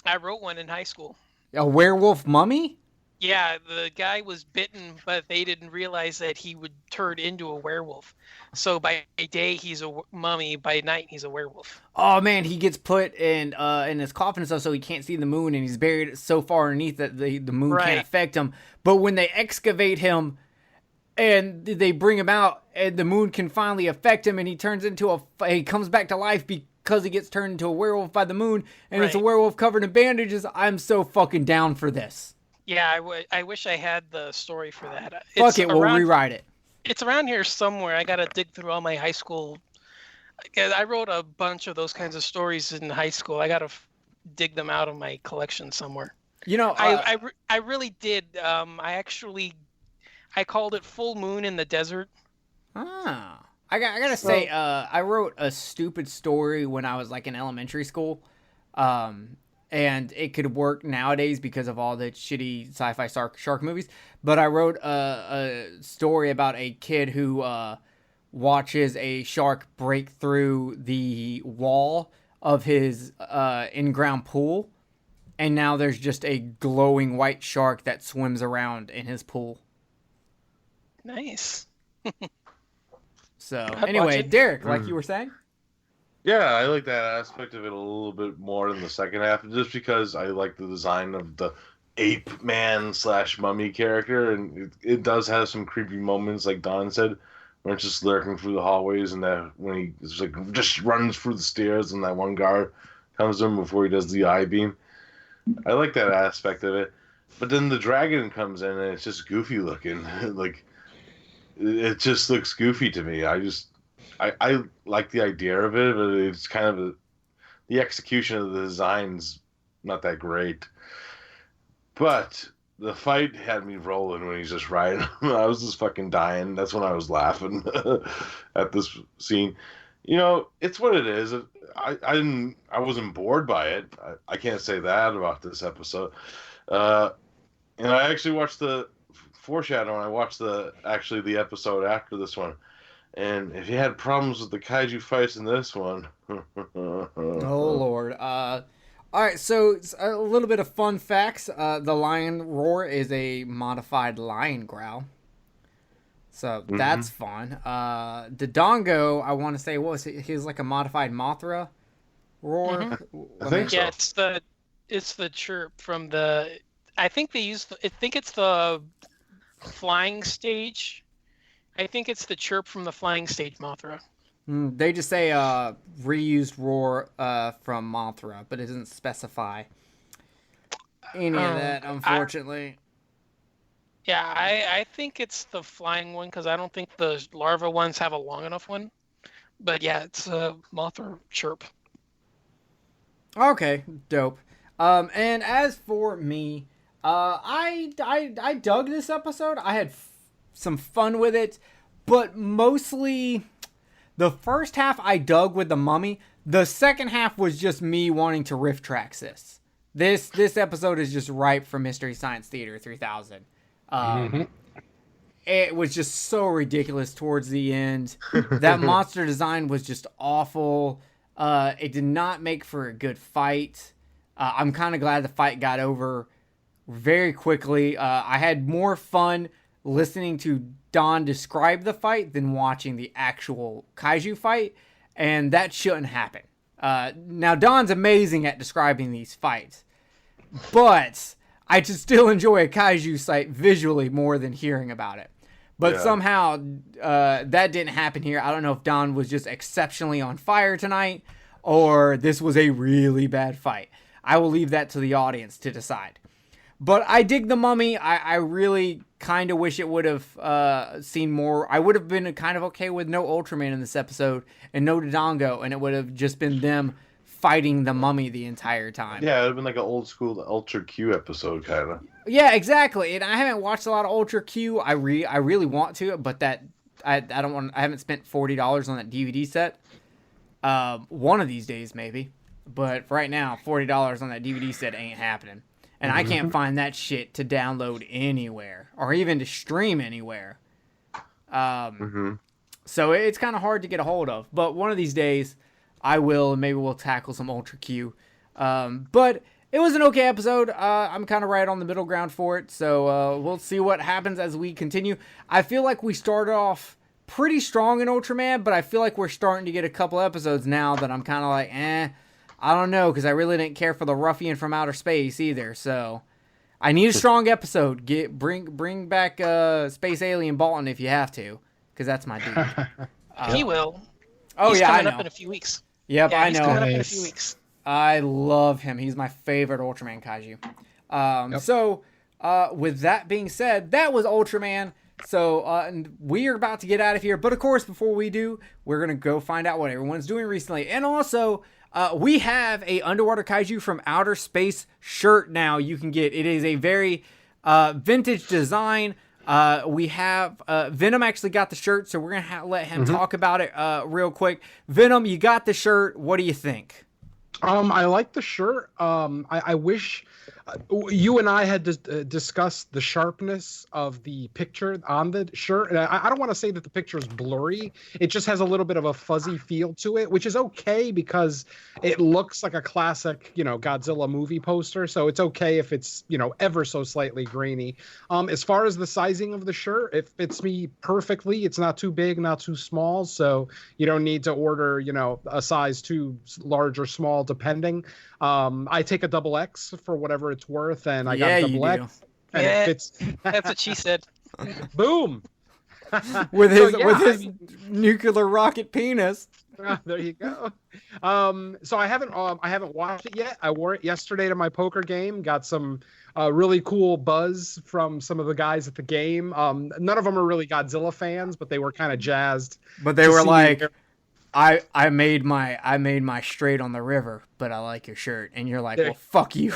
I wrote one in high school. A werewolf mummy? Yeah, the guy was bitten, but they didn't realize that he would turn into a werewolf. So by day he's a mummy, by night he's a werewolf. Oh man, he gets put in his coffin and stuff, so he can't see the moon, and he's buried so far underneath that the moon can't affect him. But when they excavate him and they bring him out, and the moon can finally affect him, and he comes back to life because he gets turned into a werewolf by the moon, and it's a werewolf covered in bandages. I'm so fucking down for this. Yeah, I wish I had the story for that. Fuck it, we'll rewrite it. It's around here somewhere. I gotta dig through all my high school. I wrote a bunch of those kinds of stories in high school. I gotta dig them out of my collection somewhere. I really did. I called it Full Moon in the Desert. Ah, I gotta say, I wrote a stupid story when I was like in elementary school. And it could work nowadays because of all the shitty sci-fi shark movies. But I wrote a story about a kid who watches a shark break through the wall of his in-ground pool. And now there's just a glowing white shark that swims around in his pool. Nice. So, anyway, Derek, like you were saying? Yeah, I like that aspect of it a little bit more than the second half, just because I like the design of the ape man / mummy character, and it does have some creepy moments, like Don said, when it's just lurking through the hallways, and that when he just runs through the stairs, and that one guard comes to him before he does the eye beam. I like that aspect of it, but then the dragon comes in, and it's just goofy looking. Like, it just looks goofy to me. I like the idea of it, but it's kind of the execution of the design's not that great. But the fight had me rolling when he's just riding. I was just fucking dying. That's when I was laughing at this scene. It's what it is. I wasn't bored by it. I can't say that about this episode. And I actually watched the foreshadowing. I watched the episode after this one. And if you had problems with the kaiju fights in this one... Oh, Lord. All right, so a little bit of fun facts. The lion roar is a modified lion growl. So that's fun. Dodongo, I want to say, what was it? He was like a modified Mothra roar? Mm-hmm. I think so. Yeah, it's the chirp from the... I think it's the flying stage. I think it's the chirp from the flying stage Mothra. They just say reused roar from Mothra, but it doesn't specify any of that, unfortunately. I think it's the flying one, because I don't think the larva ones have a long enough one. But yeah, it's a Mothra chirp. Okay, dope. And as for me, I dug this episode. I had some fun with it, but mostly the first half I dug with the mummy. The second half was just me wanting to riff tracks this episode is just ripe for Mystery Science Theater 3000. It was just so ridiculous towards the end. That monster design was just awful. It did not make for a good fight. I'm kind of glad the fight got over very quickly. I had more fun listening to Don describe the fight than watching the actual kaiju fight, and that shouldn't happen. Now, Don's amazing at describing these fights, but I just still enjoy a kaiju fight visually more than hearing about it. But somehow that didn't happen here. I don't know if Don was just exceptionally on fire tonight, or this was a really bad fight. I will leave that to the audience to decide. But I dig the Mummy. I really kind of wish it would have seen more. I would have been kind of okay with no Ultraman in this episode and no Dodongo, and it would have just been them fighting the Mummy the entire time. Yeah, it would have been like an old school Ultra Q episode, kind of. Yeah, exactly. And I haven't watched a lot of Ultra Q. I really want to, but I don't want. I haven't spent $40 on that DVD set. One of these days, maybe. But right now, $40 on that DVD set ain't happening. And I can't find that shit to download anywhere or even to stream anywhere. So it's kind of hard to get a hold of. But one of these days, I will, and maybe we'll tackle some Ultra Q. But it was an okay episode. I'm kind of right on the middle ground for it. So we'll see what happens as we continue. I feel like we started off pretty strong in Ultraman, but I feel like we're starting to get a couple episodes now that I'm kind of like, I don't know, because I really didn't care for the ruffian from outer space either. So I need a strong episode. Bring back Space Alien Bolton if you have to, because that's my dude. He will. Oh, he's yeah, coming I know. up in a few weeks. Yep, Yeah, I he's know. coming up in a few weeks. I love him. He's my favorite Ultraman kaiju. So with that being said, that was Ultraman. So and we are about to get out of here. But of course, before we do, we're going to go find out what everyone's doing recently. And also, we have a Underwater Kaiju from Outer Space shirt now you can get. It is a very vintage design. We have Venom actually got the shirt, so we're going to let him talk about it real quick. Venom, you got the shirt. What do you think? I like the shirt. I wish you and I had discussed the sharpness of the picture on the shirt. And I don't want to say that the picture is blurry. It just has a little bit of a fuzzy feel to it, which is okay because it looks like a classic, Godzilla movie poster. So it's okay if it's, ever so slightly grainy. As far as the sizing of the shirt, it fits me perfectly. It's not too big, not too small. So you don't need to order, a size too large or small, depending. I take a double X for whatever it's worth, and I got a double X. And Yeah, it fits. That's what she said. Boom. With his nuclear rocket penis. There you go. So I haven't watched it yet. I wore it yesterday to my poker game. Got some really cool buzz from some of the guys at the game. None of them are really Godzilla fans, but they were kind of jazzed. But they were like, I made my straight on the river, but I like your shirt. And you're like, well, fuck you.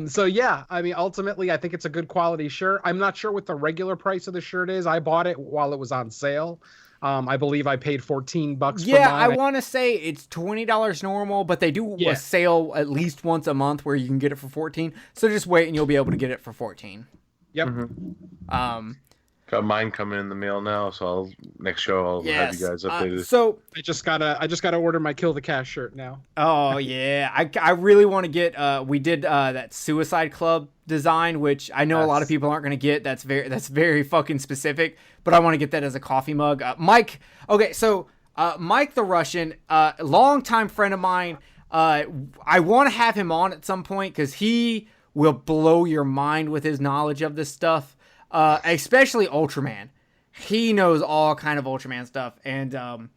So yeah, I mean, ultimately, I think it's a good quality shirt. I'm not sure what the regular price of the shirt is. I bought it while it was on sale. I believe I paid $14 for mine. Yeah, I want to say it's $20 normal, but they do a sale at least once a month where you can get it for $14. So just wait and you'll be able to get it for $14. Yep. Got mine coming in the mail now, so next show I'll have you guys updated. So I just gotta order my Kill the Cash shirt now. Oh yeah, I really want to get. We did that Suicide Club design, which I know a lot of people aren't gonna get. That's very fucking specific. But I want to get that as a coffee mug. Mike. Okay, so Mike the Russian, longtime friend of mine. I want to have him on at some point because he will blow your mind with his knowledge of this stuff. Especially Ultraman. He knows all kind of Ultraman stuff, and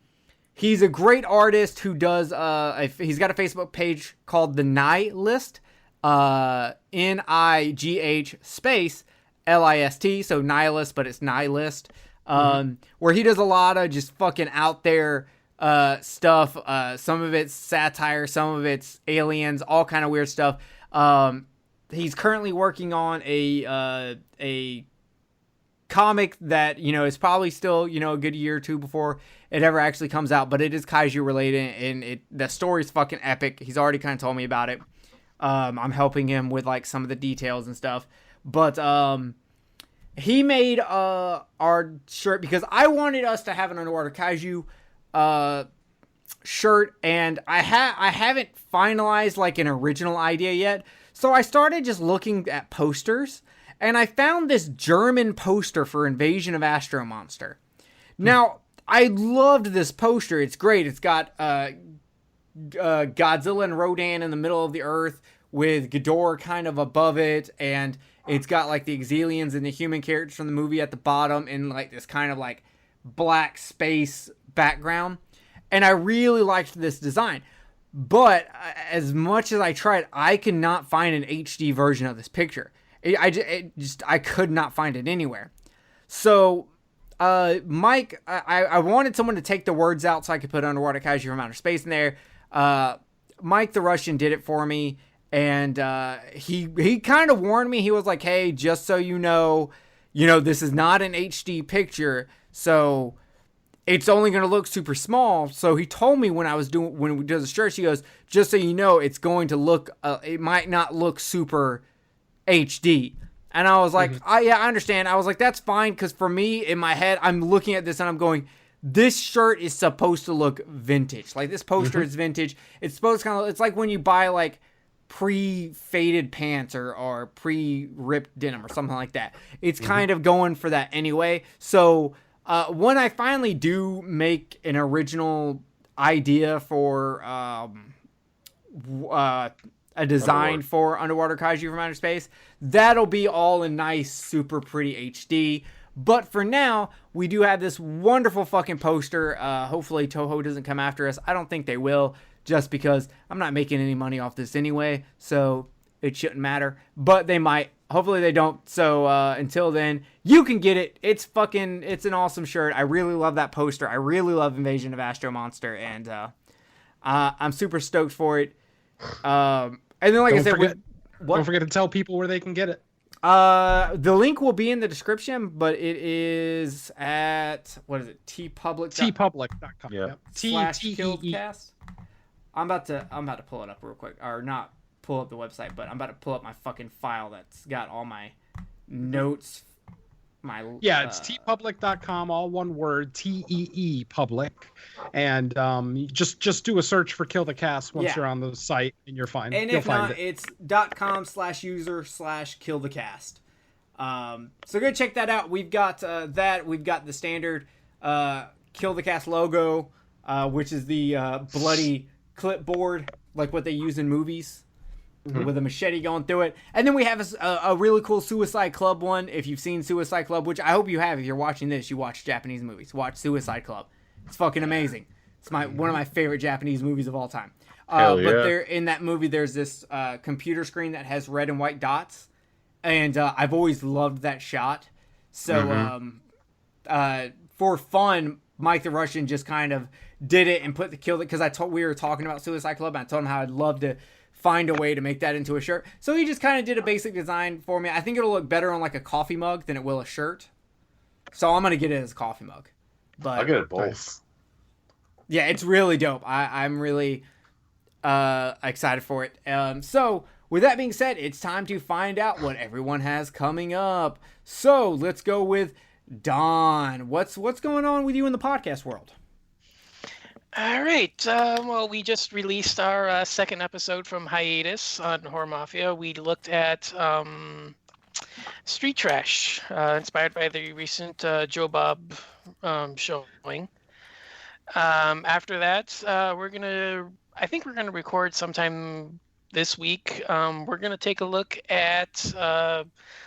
he's a great artist who does. He's got a Facebook page called the Nihilist, NIGH space LIST, so Nihilist, but it's Nihilist, where he does a lot of just fucking out there stuff. Some of it's satire, some of it's aliens, all kind of weird stuff. He's currently working on a comic that is probably still a good year or two before it ever actually comes out, but it is kaiju related, and the story's fucking epic. He's already kind of told me about it. I'm helping him with like some of the details and stuff, but he made our shirt because I wanted us to have an Underwater Kaiju shirt, and I haven't finalized like an original idea yet, so I started just looking at posters. and I found this German poster for Invasion of Astro Monster. Now, I loved this poster. It's great. It's got Godzilla and Rodan in the middle of the earth with Ghidorah kind of above it, and it's got like the Exilians and the human characters from the movie at the bottom in like this kind of like black space background. And I really liked this design. But as much as I tried, I could not find an HD version of this picture. I could not find it anywhere. So, Mike, I wanted someone to take the words out so I could put Underwater Kaiju from Outer Space in there. Mike the Russian did it for me, and he kind of warned me. He was like, "Hey, just so you know, this is not an HD picture, so it's only going to look super small." So he told me when we did the shirts, he goes, "Just so you know, it's going to look, it might not look super HD." And I was like, yeah, I understand. I was like, that's fine, because for me, in my head, I'm looking at this and I'm going, this shirt is supposed to look vintage. Like, this poster is vintage. It's supposed to kind of, it's like when you buy like pre-faded pants or pre-ripped denim or something like that. It's kind of going for that anyway. So when I finally do make an original idea for a design for Underwater Kaiju from Outer Space, that'll be all in nice, super pretty HD. But for now, we do have this wonderful fucking poster. Hopefully Toho doesn't come after us. I don't think they will, just because I'm not making any money off this anyway, so it shouldn't matter. But they might. Hopefully they don't. So until then, you can get it. It's an awesome shirt. I really love that poster. I really love Invasion of Astro Monster, and I'm super stoked for it. And then, like I said, don't forget to tell people where they can get it. The link will be in the description, but it is at, what is it? tpublic.com. Yeah. Yep. /KilledCast. I'm about to pull it up real quick, or not pull up the website, but I'm about to pull up my fucking file that's got all my notes. It's tpublic.com, all one word, TEE public, and just do a search for Kill the Cast once you're on the site, and you're fine. And if not, it's .com/user/killthecast. So go check that out. We've got that. We've got the standard Kill the Cast logo, which is the bloody clipboard, like what they use in movies. With a machete going through it. And then we have a really cool Suicide Club one. If you've seen Suicide Club, which I hope you have. If you're watching this, you watch Japanese movies. Watch Suicide Club. It's fucking amazing. It's one of my favorite Japanese movies of all time. But there, in that movie, there's this computer screen that has red and white dots. And I've always loved that shot. So for fun, Mike the Russian just kind of did it and killed it. Because we were talking about Suicide Club, and I told him how I'd love to find a way to make that into a shirt. So he just kind of did a basic design for me. I think it'll look better on like a coffee mug than it will a shirt. So I'm going to get it as a coffee mug. But I'll get it both. Yeah, it's really dope. I'm really excited for it. So with that being said, it's time to find out what everyone has coming up. So let's go with Don. What's going on with you in the podcast world? All right. Well, we just released our second episode from hiatus on Horror Mafia. We looked at Street Trash, inspired by the recent Joe Bob showing. After that, I think we're gonna record sometime this week. We're gonna take a look at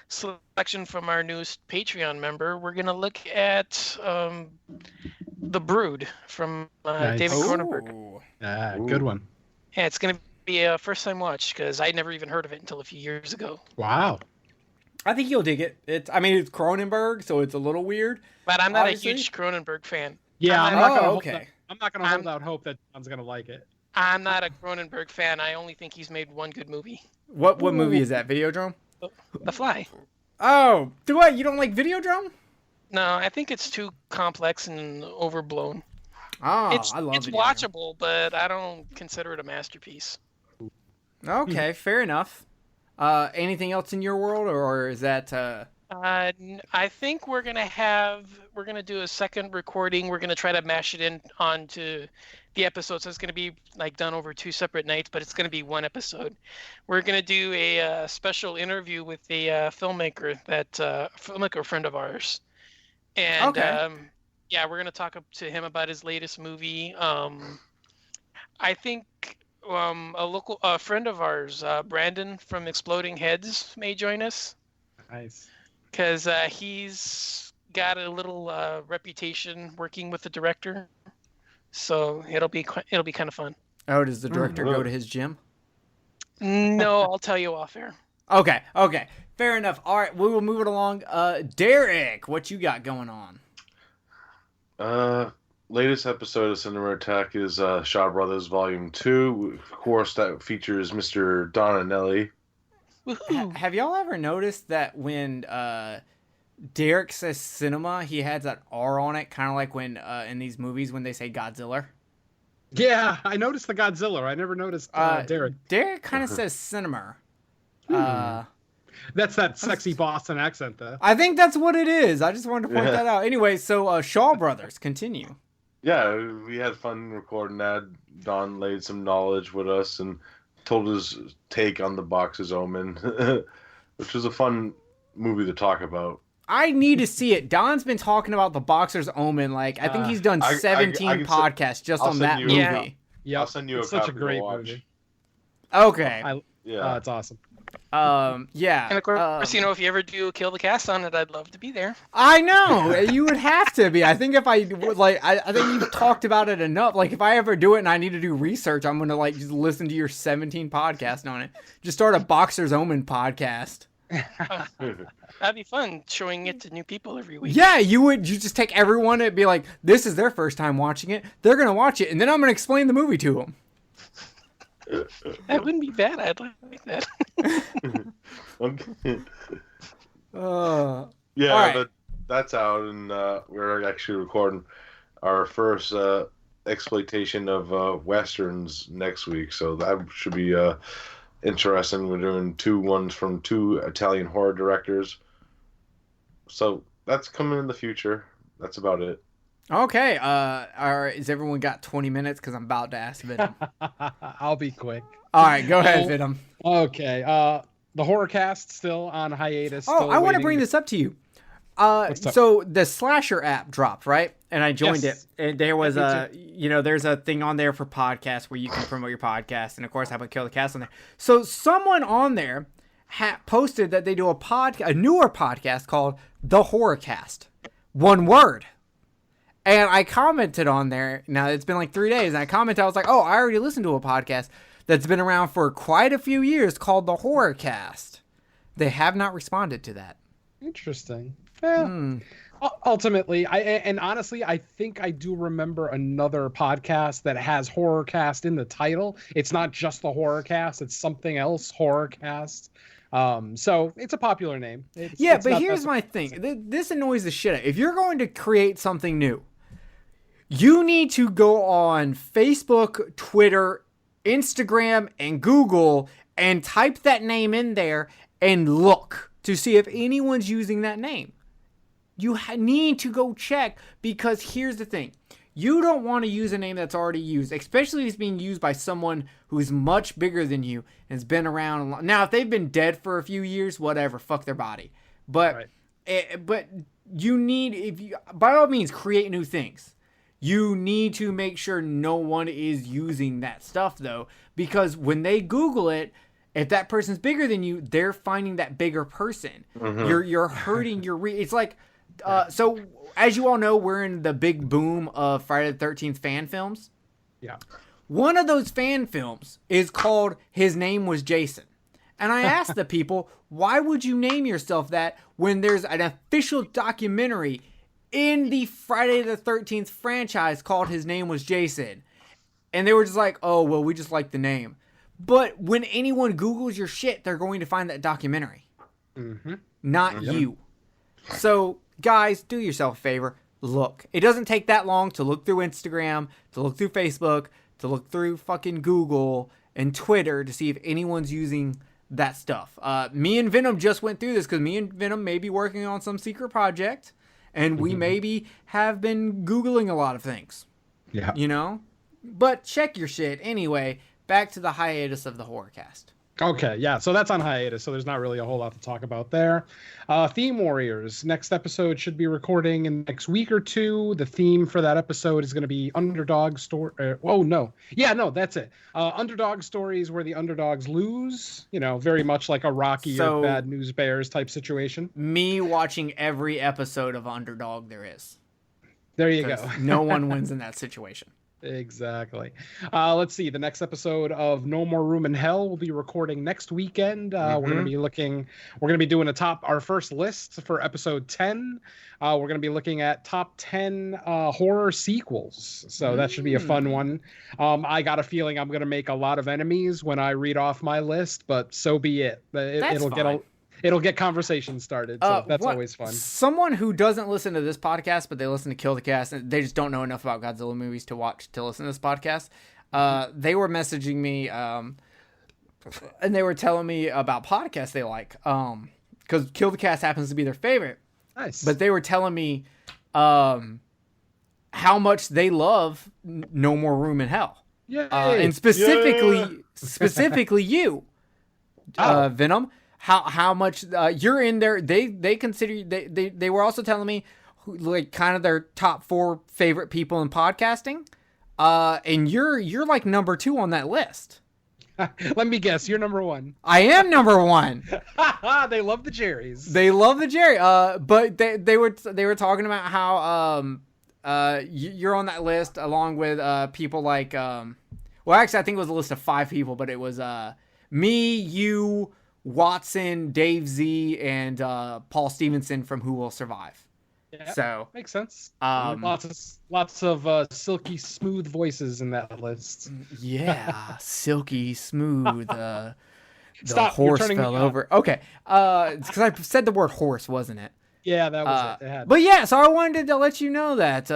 selection from our newest Patreon member. We're gonna look at The Brood from David Cronenberg. Good one. Yeah, it's going to be a first-time watch because I never even heard of it until a few years ago. Wow. I think you'll dig it. It's Cronenberg, so it's a little weird. But I'm not a huge Cronenberg fan. Yeah, I'm not going to hold out hope that John's going to like it. I'm not a Cronenberg fan. I only think he's made one good movie. What movie is that? Videodrome? The Fly. Oh, you don't like Videodrome? No, I think it's too complex and overblown. Oh, I love it. It's watchable, but I don't consider it a masterpiece. Okay, fair enough. Anything else in your world, or is that I think we're gonna do a second recording. We're gonna try to mash it in onto the episode, so it's gonna be like done over 2 separate nights, but it's gonna be one episode. We're gonna do a special interview with a filmmaker friend of ours, and Okay. yeah, we're gonna talk to him about his latest movie. I think a friend of ours, Brandon from Exploding Heads, may join us. Nice. Because he's got a little reputation working with the director, so it'll be kind of fun. Oh, does the director go to his gym? No, I'll tell you off air. Okay. Fair enough. All right, we will move it along. Derek, what you got going on? Latest episode of Cinema Attack is Shaw Brothers Volume 2. Of course, that features Mr. Don and Nelly. Have y'all ever noticed that when Derek says cinema, he has that R on it, kind of like when in these movies when they say Godzilla? Yeah, I noticed the Godzilla. I never noticed Derek. Derek kind of says cinema. That's that sexy Boston accent, though. I think that's what it is. I just wanted to point that out. Anyway, so Shaw Brothers, continue. Yeah, we had fun recording that. Don laid some knowledge with us and told his take on the Boxer's Omen, which was a fun movie to talk about. I need to see it. Don's been talking about the Boxer's Omen. Like, I think he's done 17 podcasts just on that movie. Yeah, I'll send you it's a copy such a great to watch. movie. Okay. Yeah, it's awesome. Yeah. And of course, if you ever do Kill the Cast on it, I'd love to be there. I know you would have to be. I think if I would I think you've talked about it enough. Like if I ever do it and I need to do research, I'm gonna just listen to your 17 podcasts on it. Just start a Boxer's Omen podcast. That'd be fun showing it to new people every week. Yeah, you would. You just take everyone and be like, this is their first time watching it. They're gonna watch it, and then I'm gonna explain the movie to them. That wouldn't be bad. I'd like that. Okay. Yeah, right. That's out, and we're actually recording our first exploitation of westerns next week, so that should be interesting. We're doing 2 ones from 2 Italian horror directors, so that's coming in the future. That's about it. Okay. All right. Has everyone got 20 minutes? Because I'm about to ask Vidum. I'll be quick. All right. Go ahead, Vidum. Okay. The Horrorcast still on hiatus. Oh, I want to bring this up to you. So the Slasher app dropped, right? And I joined it. And there was there's a thing on there for podcasts where you can promote your podcast. And of course, I put Kill the Cast on there. So someone on there posted that they do a newer podcast called The Horrorcast. One word. And I commented on there. Now, it's been like 3 days. And I commented, I was like, oh, I already listened to a podcast that's been around for quite a few years called The Horrorcast. They have not responded to that. Interesting. Ultimately, honestly, I think I do remember another podcast that has Horrorcast in the title. It's not just the Horrorcast. It's something else, Horrorcast. So it's a popular name. But here's my thing. This annoys the shit out. If you're going to create something new, you need to go on Facebook, Twitter, Instagram, and Google and type that name in there and look to see if anyone's using that name. You need to go check, because here's the thing. You don't want to use a name that's already used, especially if it's being used by someone who's much bigger than you and has been around a lot. Now, if they've been dead for a few years, whatever, fuck their body. But you need, by all means, create new things. You need to make sure no one is using that stuff, though, because when they Google it, if that person's bigger than you, they're finding that bigger person. Mm-hmm. You're hurting your it's like so as you all know, we're in the big boom of Friday the 13th fan films. Yeah. One of those fan films is called His Name Was Jason. And I asked the people, why would you name yourself that when there's an official documentary in the Friday the 13th franchise called His Name Was Jason? And they were just like, oh, well, we just like the name. But when anyone Googles your shit, they're going to find that documentary. Mm-hmm. Not you. So, guys, do yourself a favor. Look. It doesn't take that long to look through Instagram, to look through Facebook, to look through fucking Google and Twitter to see if anyone's using that stuff. Me and Venom just went through this because me and Venom may be working on some secret project, and we maybe have been Googling a lot of things. Yeah. You know? But check your shit. Anyway, back to the hiatus of the Horrorcast. Okay, yeah, so that's on hiatus, so there's not really a whole lot to talk about there. Theme Warriors, next episode should be recording in the next week or two. The theme for that episode is going to be underdog story. That's it. Underdog stories where the underdogs lose, very much like a Rocky or Bad News Bears type situation. Me watching every episode of Underdog there is. There you go. No one wins in that situation. Exactly. Let's see. The next episode of No More Room in Hell will be recording next weekend. We're going to be doing our first list for episode 10. We're going to be looking at top 10 horror sequels. So that should be a fun one. I got a feeling I'm going to make a lot of enemies when I read off my list, but so be it. It'll get conversation started, so that's always fun. Someone who doesn't listen to this podcast, but they listen to Kill the Cast, and they just don't know enough about Godzilla movies to listen to this podcast. They were messaging me, and they were telling me about podcasts they like, because Kill the Cast happens to be their favorite. Nice. But they were telling me how much they love No More Room in Hell. And specifically you, Venom. How much you're in there? They consider they were also telling me kind of their top 4 favorite people in podcasting, and you're like number 2 on that list. Let me guess, you're number 1. I am number 1. They love the Jerrys. They love the Jerry. But they were talking about how you're on that list along with people like actually I think it was a list of 5 people, but it was me, you, Watson, Dave Z, and Paul Stevenson from Who Will Survive. Yeah, so makes sense. Lots of silky smooth voices in that list. Yeah, silky smooth. The Stop, horse fell over. Okay, because I said the word horse, wasn't it? Yeah, that was it. But yeah, so I wanted to let you know that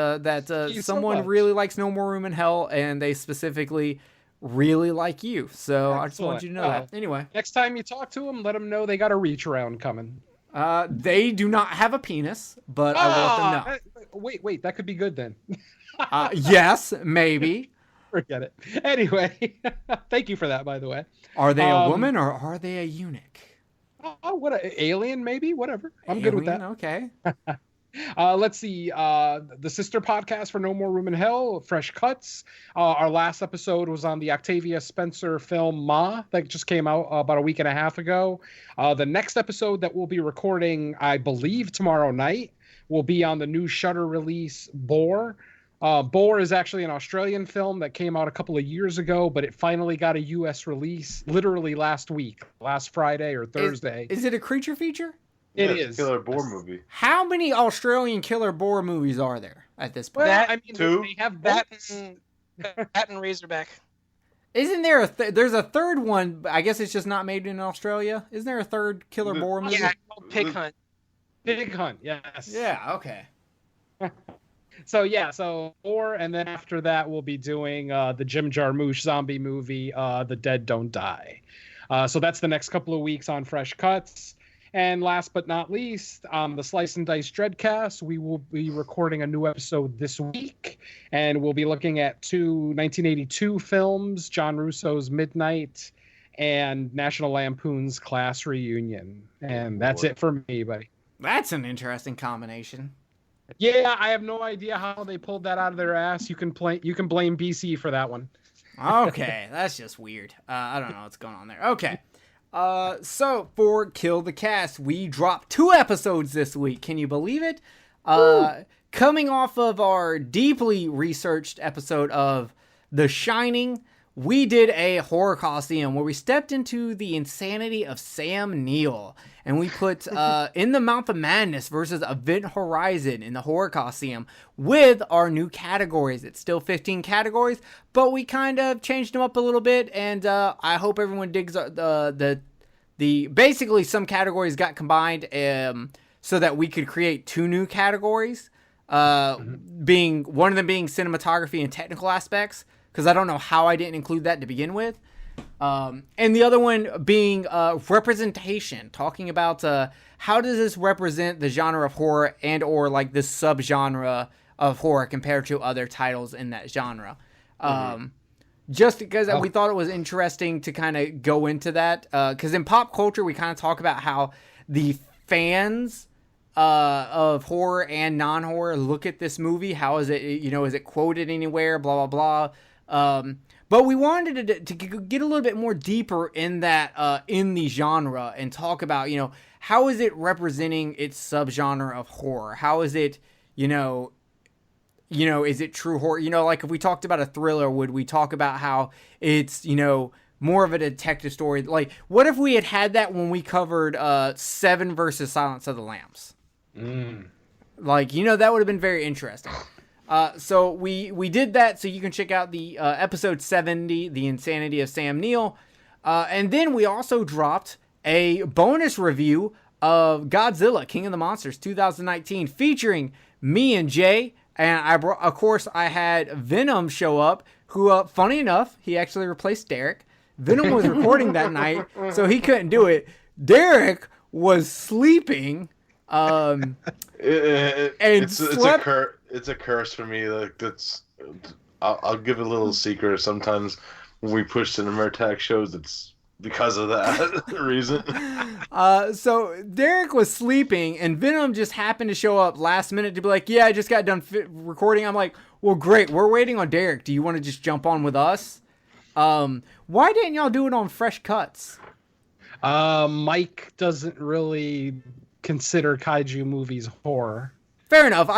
someone so really likes No More Room in Hell, and they specifically really like you. So I just want you to know that. Anyway, next time you talk to them, let them know they got a reach around coming. They do not have a penis, but I will let them know. Wait, that could be good then. Yes, maybe. Forget it. Anyway, thank you for that, by the way. Are they a woman or are they a eunuch? Oh, what a alien, maybe? Whatever. I'm good with that. Okay. Let's see. The sister podcast for No More Room in Hell, Fresh Cuts. Our last episode was on the Octavia Spencer film Ma that just came out about a week and a half ago. The next episode that we'll be recording, I believe tomorrow night, will be on the new Shudder release Boar. Boar is actually an Australian film that came out a couple of years ago, but it finally got a U.S. release literally last Friday or Thursday. Is it a creature feature? It is. Killer Boar movie. How many Australian killer boar movies are there at this point? Well, two. They have Bat both. and Razorback. Isn't there there's a third one, but I guess it's just not made in Australia? Isn't there a third killer boar movie? Yeah, called Pig Hunt. Pig Hunt, yes. Yeah, okay. So Boar, and then after that we'll be doing the Jim Jarmusch zombie movie, The Dead Don't Die. So that's the next couple of weeks on Fresh Cuts. And last but not least, on the Slice and Dice Dreadcast, we will be recording a new episode this week, and we'll be looking at 2 1982 films, John Russo's Midnight and National Lampoon's Class Reunion. And that's it for me, buddy. That's an interesting combination. Yeah, I have no idea how they pulled that out of their ass. You can blame BC for that one. Okay, that's just weird. I don't know what's going on there. Okay. So for Kill the Cast, we dropped 2 episodes this week. Can you believe it? Coming off of our deeply researched episode of The Shining, we did a horror costume where we stepped into the insanity of Sam Neill, and we put In the Mouth of Madness versus Event Horizon in the horror costume with our new categories. It's still 15 categories, but we kind of changed them up a little bit, and I hope everyone digs the basically some categories got combined so that we could create 2 new categories, being one of them being cinematography and technical aspects, because I don't know how I didn't include that to begin with. And the other one being representation, talking about how does this represent the genre of horror and or like this subgenre of horror compared to other titles in that genre. Just because we thought it was interesting to kind of go into that. Because in pop culture, we kind of talk about how the fans of horror and non-horror look at this movie. How is it, is it quoted anywhere, blah, blah, blah. But we wanted to get a little bit more deeper in that, in the genre and talk about, how is it representing its subgenre of horror? How is it, is it true horror? Like if we talked about a thriller, would we talk about how it's, more of a detective story? Like, what if we had that when we covered Seven versus Silence of the Lambs? Like, that would have been very interesting. So we did that, so you can check out the episode 70, The Insanity of Sam Neill. And then we also dropped a bonus review of Godzilla, King of the Monsters 2019, featuring me and Jay. And of course, I had Venom show up, who, funny enough, he actually replaced Derek. Venom was recording that night, so he couldn't do it. Derek was sleeping. It's a curse for me. Like I'll give a little secret. Sometimes when we push Cinema Attack shows, it's because of that reason. So Derek was sleeping, and Venom just happened to show up last minute to be like, "Yeah, I just got done recording." I'm like, "Well, great. We're waiting on Derek. Do you want to just jump on with us?" Why didn't y'all do it on Fresh Cuts? Mike doesn't really consider kaiju movies horror. Fair enough.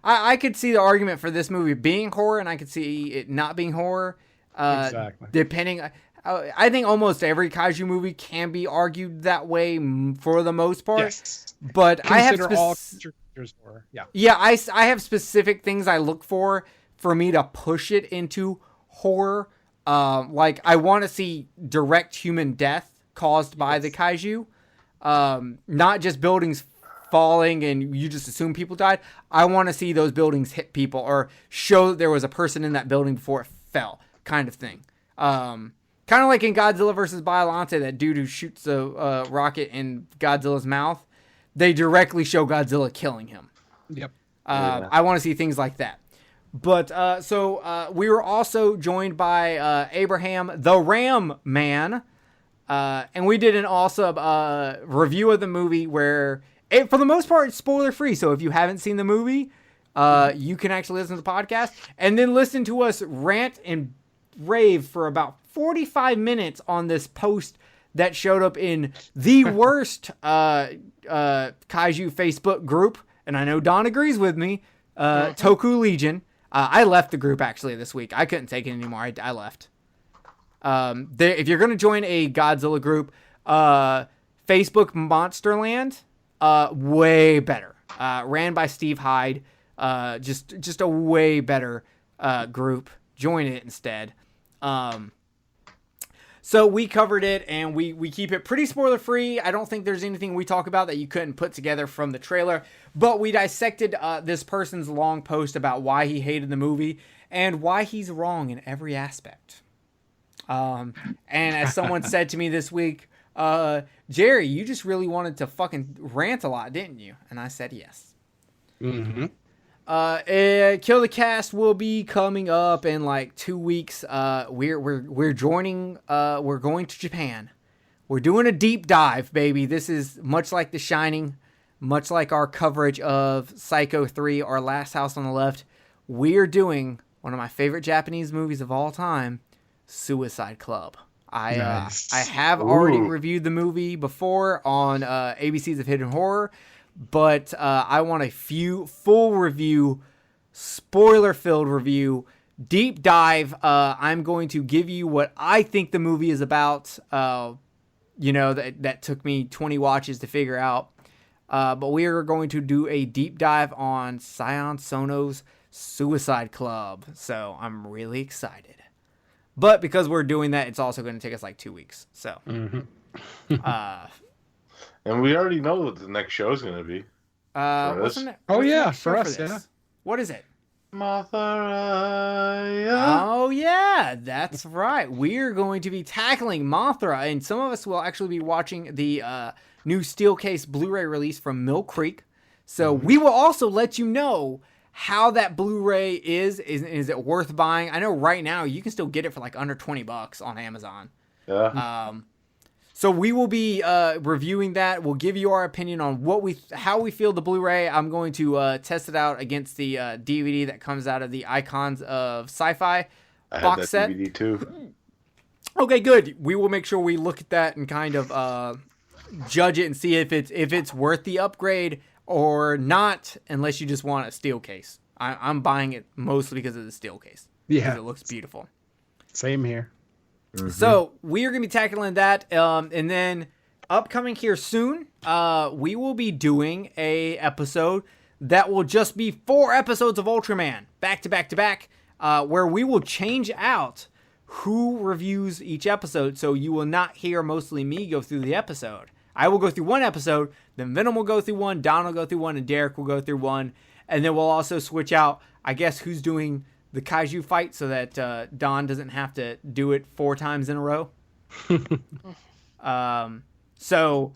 I could see the argument for this movie being horror, and I could see it not being horror. Exactly. Depending, I think almost every kaiju movie can be argued that way for the most part. Yes. But Consider all creatures horror. Yeah. Yeah, I have specific things I look for me to push it into horror. Like I want to see direct human death caused by the kaiju. Not just buildings falling and you just assume people died. I want to see those buildings hit people or show that there was a person in that building before it fell, kind of thing. Kind of like in Godzilla vs. Biollante, that dude who shoots a rocket in Godzilla's mouth. They directly show Godzilla killing him. Yep. I want to see things like that. But so we were also joined by Abraham, the Ram Man. And we did an awesome review of the movie where, for the most part, it's spoiler-free. So if you haven't seen the movie, you can actually listen to the podcast and then listen to us rant and rave for about 45 minutes on this post that showed up in the worst kaiju Facebook group. And I know Don agrees with me. Toku Legion. I left the group, actually, this week. I couldn't take it anymore. I left. If you're going to join a Godzilla group, Facebook Monsterland, way better. Ran by Steve Hyde. Just a way better group. Join it instead. So we covered it, and we keep it pretty spoiler free. I don't think there's anything we talk about that you couldn't put together from the trailer, but we dissected this person's long post about why he hated the movie and why he's wrong in every aspect. And as someone said to me this week, Jerry, you just really wanted to fucking rant a lot, didn't you? And I said yes. Mm-hmm. Kill the Cast will be coming up in like 2 weeks. We're joining. We're going to Japan. We're doing a deep dive, baby. This is much like The Shining, much like our coverage of Psycho 3, Our Last House on the Left. We're doing one of my favorite Japanese movies of all time, Suicide Club. Nice. I have already reviewed the movie before on ABCs of Hidden Horror, but I want a full review, spoiler-filled review, deep dive. I'm going to give you what I think the movie is about. That took me 20 watches to figure out. But we are going to do a deep dive on Sion Sono's Suicide Club. So I'm really excited. But because we're doing that, it's also going to take us like 2 weeks. So, and we already know what the next show is going to be. Wasn't it? Oh, what's the yeah, next for show us, this? yeah. What is it? Mothra. Oh yeah, that's right. We're going to be tackling Mothra, and some of us will actually be watching the new Steelcase Blu-ray release from Mill Creek. So we will also let you know how that Blu-ray is. Is it worth buying? I know right now you can still get it for like under $20 on Amazon. Yeah. So we will be reviewing that. We'll give you our opinion on how we feel the Blu-ray. I'm going to test it out against the DVD that comes out of the Icons of Sci-Fi I had box that set. DVD too. Okay, good. We will make sure we look at that and kind of judge it and see if it's worth the upgrade or not, unless you just want a steel case. I'm buying it mostly because of the steel case. Yeah. Because it looks beautiful. Same here. So we are going to be tackling that, and then upcoming here soon, we will be doing a episode that will just be 4 episodes of Ultraman, back to back to back, where we will change out who reviews each episode, so you will not hear mostly me go through the episode. I will go through one episode, then Venom will go through one, Don will go through one, and Derek will go through one, and then we'll also switch out, I guess, who's doing the Kaiju fight so that Don doesn't have to do it 4 times in a row. So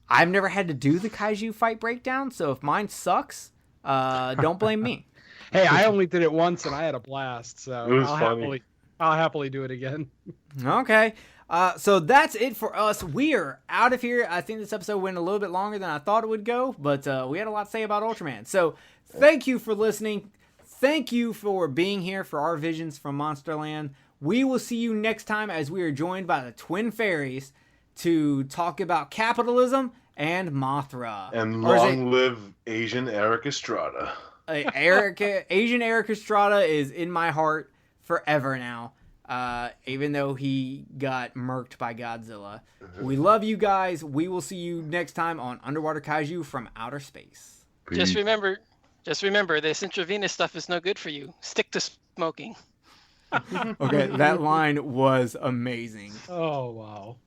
I've never had to do the Kaiju fight breakdown, so if mine sucks, don't blame me. Hey, I only did it once and I had a blast, so It was funny. I'll happily do it again. Okay. So that's it for us. We are out of here. I think this episode went a little bit longer than I thought it would go, but we had a lot to say about Ultraman. So thank you for listening. Thank you for being here for our visions from Monsterland. We will see you next time as we are joined by the Twin Fairies to talk about capitalism and Mothra. And long live Asian Eric Estrada. Asian Eric Estrada is in my heart forever now, even though he got murked by Godzilla. We love you guys. We will see you next time on Underwater Kaiju from Outer Space. Just remember, this intravenous stuff is no good for you. Stick to smoking. Okay, that line was amazing. Oh, wow.